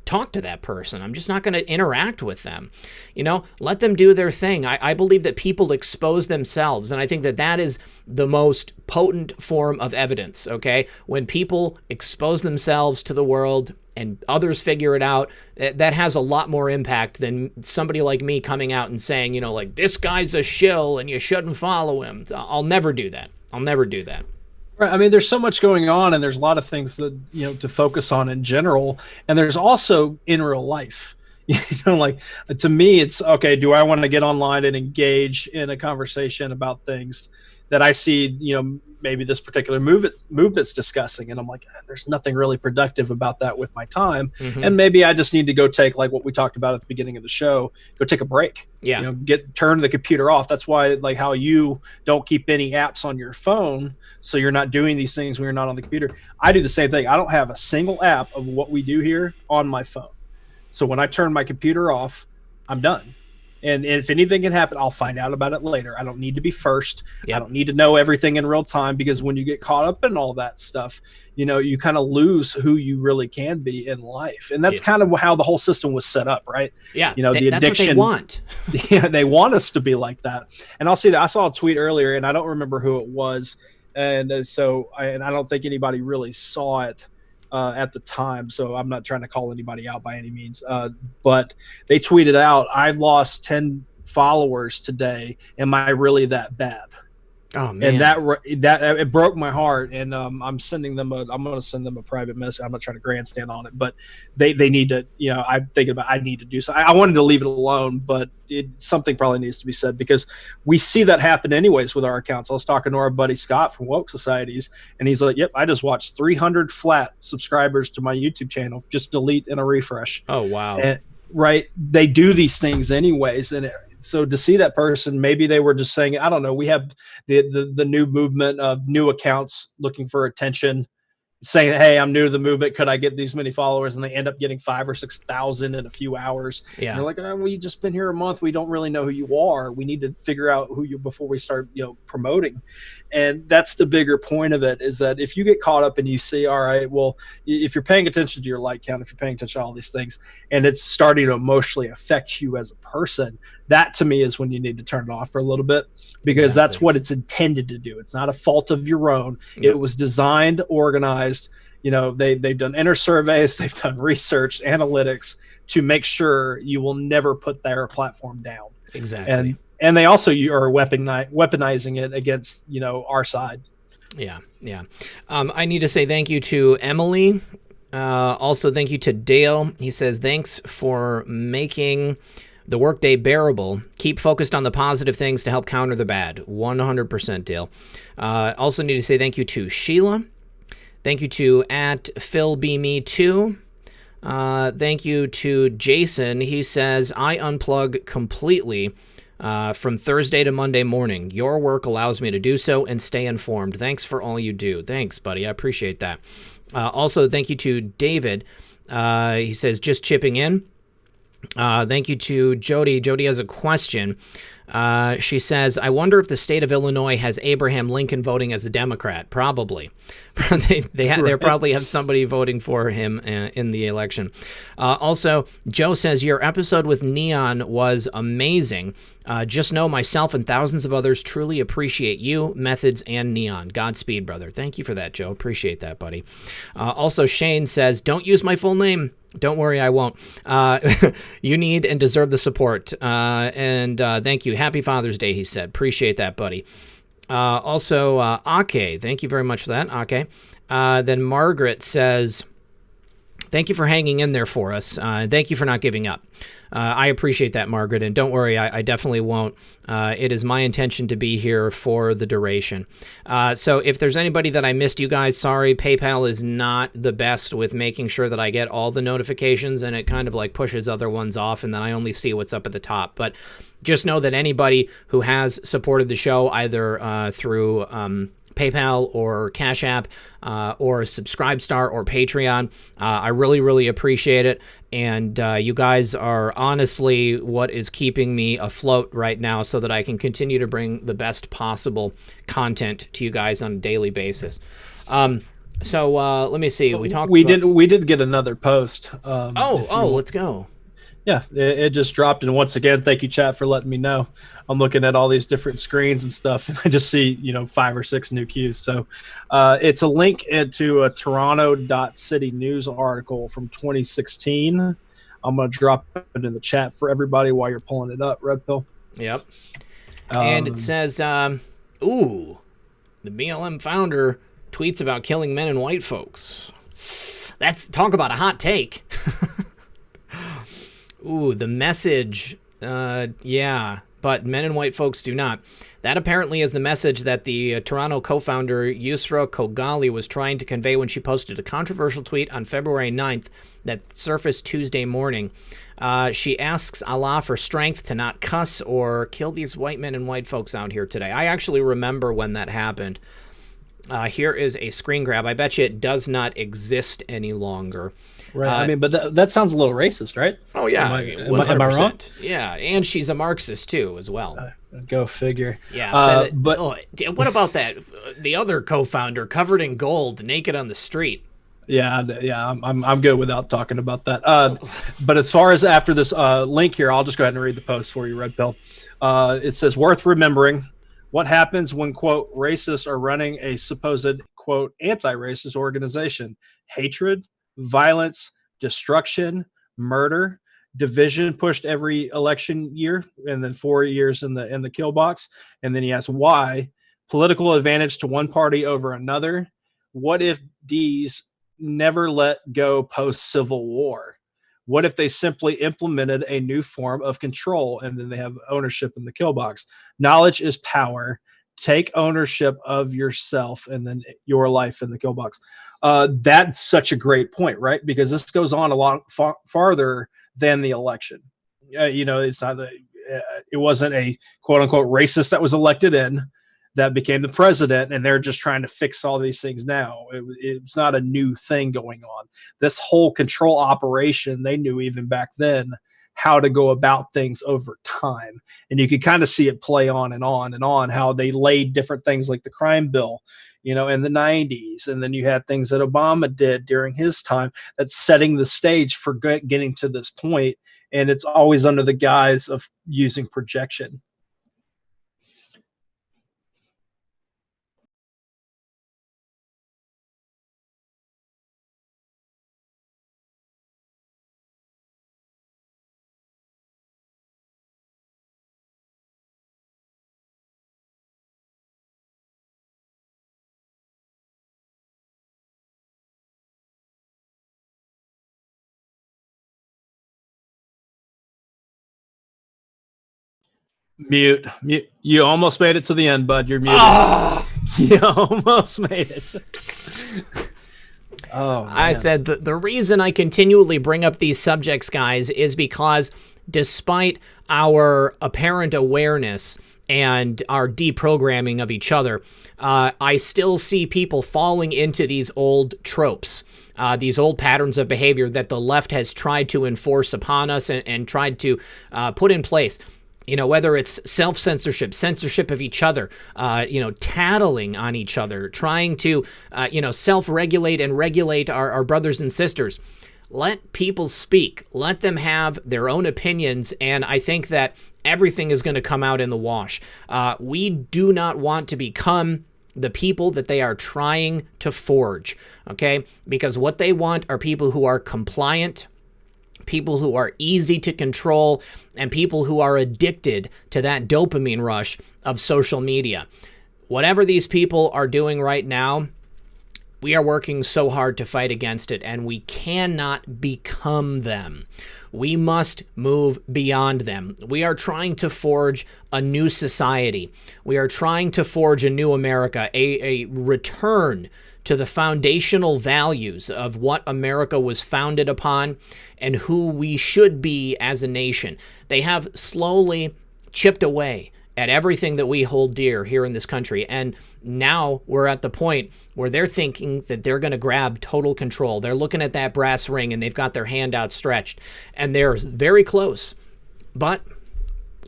talk to that person. I'm just not going to interact with them. Let them do their thing. I believe that people expose themselves, and I think that that is the most potent form of evidence, okay? When people expose themselves to the world and others figure it out, that has a lot more impact than somebody like me coming out and saying, this guy's a shill and you shouldn't follow him. I'll never do that.
Right. I mean, there's so much going on, and there's a lot of things that, to focus on in general. And there's also in real life, to me, it's okay. Do I want to get online and engage in a conversation about things that I see, maybe this particular movement's discussing? And I'm like, there's nothing really productive about that with my time. And maybe I just need to go take, like what we talked about at the beginning of the show, go take a break.
Yeah.
Turn the computer off. That's why, like, how you don't keep any apps on your phone, so you're not doing these things when you're not on the computer. I do the same thing. I don't have a single app of what we do here on my phone. So when I turn my computer off, I'm done. And if anything can happen, I'll find out about it later. I don't need to be first. I don't need to know everything in real time, because when you get caught up in all that stuff, you kind of lose who you really can be in life. And that's kind of how the whole system was set up, right?
Yeah.
The addiction.
That's what they want.
Yeah, they want us to be like that. And I'll see that. I saw a tweet earlier, and I don't remember who it was. And I don't think anybody really saw it at the time, so I'm not trying to call anybody out by any means, but they tweeted out, I've lost 10 followers today. Am I really that bad?
Oh man.
And that it broke my heart. And I'm going to send them a private message. I'm not trying to grandstand on it, but they need to, I'm thinking about, I need to do so. I wanted to leave it alone, but something probably needs to be said, because we see that happen anyways with our accounts. I was talking to our buddy Scott from Woke Societies, and he's like, yep, I just watched 300 flat subscribers to my YouTube channel, just delete and a refresh.
Oh, wow.
And, right. They do these things anyways. And so to see that person, maybe they were just saying, I don't know, we have the new movement of new accounts looking for attention, saying, hey, I'm new to the movement, could I get these many followers? And they end up getting 5,000 or 6,000 in a few hours.
Yeah.
And they're like, oh, we just been here a month. We don't really know who you are. We need to figure out who you before we start, promoting. And that's the bigger point of it, is that if you get caught up and you see, all right, well, if you're paying attention to your like count, if you're paying attention to all these things, and it's starting to emotionally affect you as a person, that to me is when you need to turn it off for a little bit, because that's what it's intended to do. It's not a fault of your own. Yep. It was designed, organized. They've done inner surveys, they've done research, analytics to make sure you will never put their platform down.
Exactly.
And they also are weaponizing it against, our side.
Yeah. I need to say thank you to Emily. Also, thank you to Dale. He says, thanks for making the workday bearable. Keep focused on the positive things to help counter the bad. 100%, Dale. Also need to say thank you to Sheila. Thank you to @PhilBme2. Thank you to Jason. He says, I unplug completely from Thursday to Monday morning. Your work allows me to do so and stay informed. Thanks for all you do. Thanks, buddy. I appreciate that. Also, thank you to David. He says, just chipping in. Thank you to Jody. Jody has a question. She says, I wonder if the state of Illinois has Abraham Lincoln voting as a Democrat. Probably. They probably have somebody voting for him in the election. Also, Joe says, your episode with Neon was amazing. Just know myself and thousands of others truly appreciate you, Methods, and Neon. Godspeed, brother. Thank you for that, Joe. Appreciate that, buddy. Also, Shane says, don't use my full name. Don't worry, I won't. You need and deserve the support. And thank you. Happy Father's Day, he said. Appreciate that, buddy. Also, Ake, thank you very much for that, Ake. Then Margaret says, thank you for hanging in there for us. Thank you for not giving up. I appreciate that, Margaret, and don't worry, I definitely won't. It is my intention to be here for the duration. So if there's anybody that I missed, you guys, sorry, PayPal is not the best with making sure that I get all the notifications, and it kind of like pushes other ones off, and then I only see what's up at the top. But just know that anybody who has supported the show, either through PayPal or Cash App or Subscribestar or Patreon, I really, really appreciate it. And you guys are honestly what is keeping me afloat right now so that I can continue to bring the best possible content to you guys on a daily basis. So let me see. We
did get another post.
Let's go.
Yeah, it just dropped. And once again, thank you, chat, for letting me know. I'm looking at all these different screens and stuff, and I just see, 5 or 6 new cues. So it's a link into a Toronto.City news article from 2016. I'm going to drop it in the chat for everybody while you're pulling it up, Red Pill.
Yep. And it says, the BLM founder tweets about killing men and white folks. That's, talk about a hot take. The message, yeah, but men and white folks do not. That apparently is the message that the Toronto co-founder Yusra Kogali was trying to convey when she posted a controversial tweet on February 9th that surfaced Tuesday morning. She asks Allah for strength to not cuss or kill these white men and white folks out here today. I actually remember when that happened. Here is a screen grab. I bet you it does not exist any longer.
Right. But that sounds a little racist, right?
Oh, yeah.
Am I wrong?
Yeah, and she's a Marxist, too, as well.
Go figure.
Yeah. What about that? The other co-founder covered in gold, naked on the street.
Yeah, I'm good without talking about that. But as far as after this link here, I'll just go ahead and read the post for you, Red Pill. It says, worth remembering what happens when, quote, racists are running a supposed, quote, anti-racist organization. Hatred, violence, destruction, murder, division pushed every election year, and then 4 years in the kill box. And then he asks why political advantage to one party over another. What if these never let go post-Civil War? What if they simply implemented a new form of control and then they have ownership in the kill box? Knowledge is power. Take ownership of yourself and then your life in the kill box. That's such a great point, right? Because this goes on a lot farther than the election. It's not it wasn't a quote unquote racist that was elected in that became the president, and they're just trying to fix all these things now. It's not a new thing going on. This whole control operation, they knew even back then how to go about things over time. And you could kind of see it play on and on and on, how they laid different things like the crime bill, in the 90s. And then you had things that Obama did during his time that's setting the stage for getting to this point. And it's always under the guise of using projection. Mute. You almost made it to the end, bud. You're muted. Oh! You almost made it. Oh, man.
I said the reason I continually bring up these subjects, guys, is because despite our apparent awareness and our deprogramming of each other, I still see people falling into these old tropes, these old patterns of behavior that the left has tried to enforce upon us and tried to put in place. Whether it's self-censorship, censorship of each other, tattling on each other, trying to, self-regulate and regulate our brothers and sisters. Let people speak. Let them have their own opinions, and I think that everything is going to come out in the wash. We do not want to become the people that they are trying to forge, okay? Because what they want are people who are compliant, people who are easy to control, and people who are addicted to that dopamine rush of social media. Whatever these people are doing right now, we are working so hard to fight against it, and we cannot become them. We must move beyond them. We are trying to forge a new society. We are trying to forge a new America, a return to the foundational values of what America was founded upon and who we should be as a nation. They have slowly chipped away at everything that we hold dear here in this country. And now we're at the point where they're thinking that they're going to grab total control. They're looking at that brass ring and they've got their hand outstretched, and they're very close. But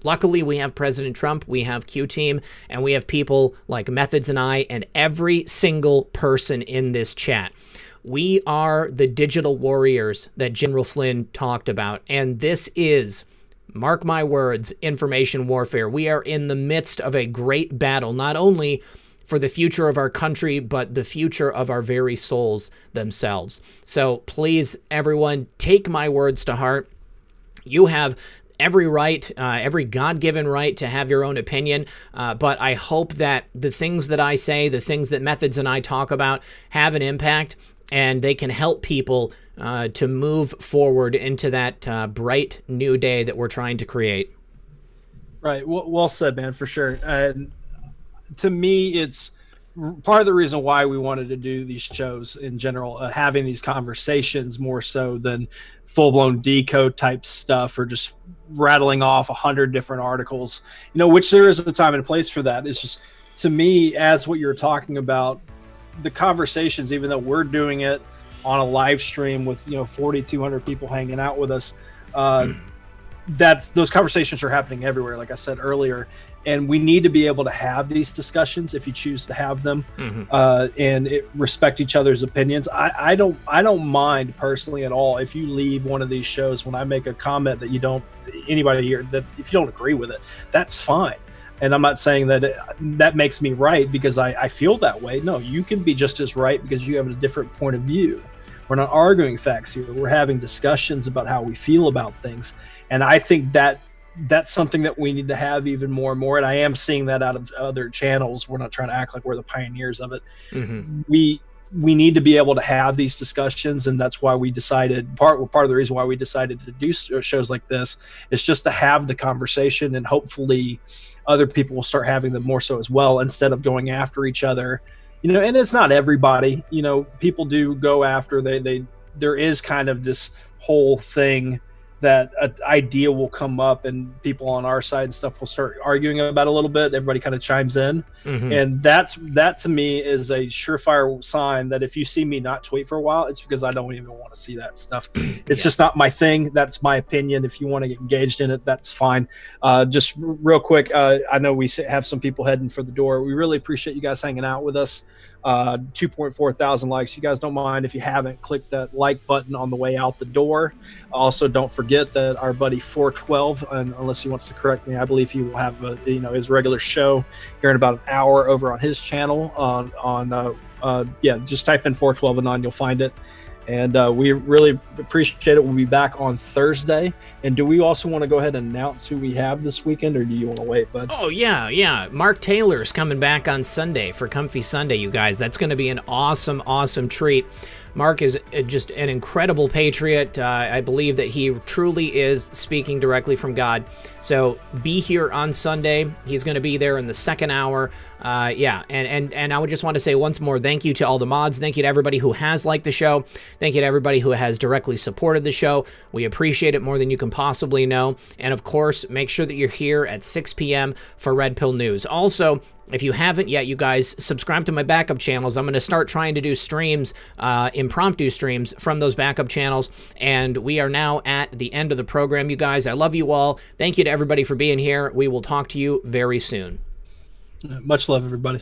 luckily, we have President Trump, we have Q-Team, and we have people like Methods and I, and every single person in this chat. We are the digital warriors that General Flynn talked about, and this is, mark my words, information warfare. We are in the midst of a great battle, not only for the future of our country, but the future of our very souls themselves. So please, everyone, take my words to heart. You have every right, every God-given right to have your own opinion, but I hope that the things that I say, the things that Methods and I talk about have an impact, and they can help people to move forward into that bright new day that we're trying to create.
Right. Well said, man, for sure. And to me, it's part of the reason why we wanted to do these shows in general, having these conversations more so than full-blown decode type stuff or just rattling off 100 different articles, which there is a time and place for that. It's just, to me, as what you're talking about, the conversations, even though we're doing it on a live stream with 4,200 people hanging out with us, those conversations are happening everywhere, like I said earlier, and we need to be able to have these discussions if you choose to have them, and respect each other's opinions. I don't mind personally at all if you leave one of these shows when I make a comment that anybody here, that if you don't agree with it, that's fine. And I'm not saying that that makes me right because I feel that way. No, you can be just as right because you have a different point of view. We're not arguing facts here. We're having discussions about how we feel about things. And I think that that's something that we need to have even more and more. And I am seeing that out of other channels. We're not trying to act like we're the pioneers of it. We need to be able to have these discussions, and that's why we decided, part of the reason why we decided to do shows like this is just to have the conversation, and hopefully other people will start having them more so as well, instead of going after each other. And it's not everybody, people do go after, there is kind of this whole thing that an idea will come up and people on our side and stuff will start arguing about a little bit. Everybody kind of chimes in. And that to me is a surefire sign that if you see me not tweet for a while, it's because I don't even want to see that stuff. It's just not my thing. That's my opinion. If you want to get engaged in it, that's fine. Just real quick, I know we have some people heading for the door. We really appreciate you guys hanging out with us. 2.4 thousand likes. You guys don't mind if you haven't clicked that like button on the way out the door. Also, don't forget that our buddy 412, and unless he wants to correct me, I believe he will have his regular show here in about an hour over on his channel. Just type in 412 and on, you'll find it. And we really appreciate it. We'll be back on Thursday. And do we also want to go ahead and announce who we have this weekend, or do you want to wait, bud?
Oh, yeah. Mark Taylor's coming back on Sunday for Comfy Sunday, you guys. That's going to be an awesome, awesome treat. Mark is just an incredible patriot. I believe that he truly is speaking directly from God. So be here on Sunday. He's going to be there in the second hour. And I would just want to say once more, thank you to all the mods. Thank you to everybody who has liked the show. Thank you to everybody who has directly supported the show. We appreciate it more than you can possibly know. And of course, make sure that you're here at 6 p.m. for Red Pill News. Also, If you haven't yet, you guys, subscribe to my backup channels. I'm going to start trying to do streams, impromptu streams from those backup channels. And we are now at the end of the program, you guys. I love you all. Thank you to everybody for being here. We will talk to you very soon.
Much love, everybody.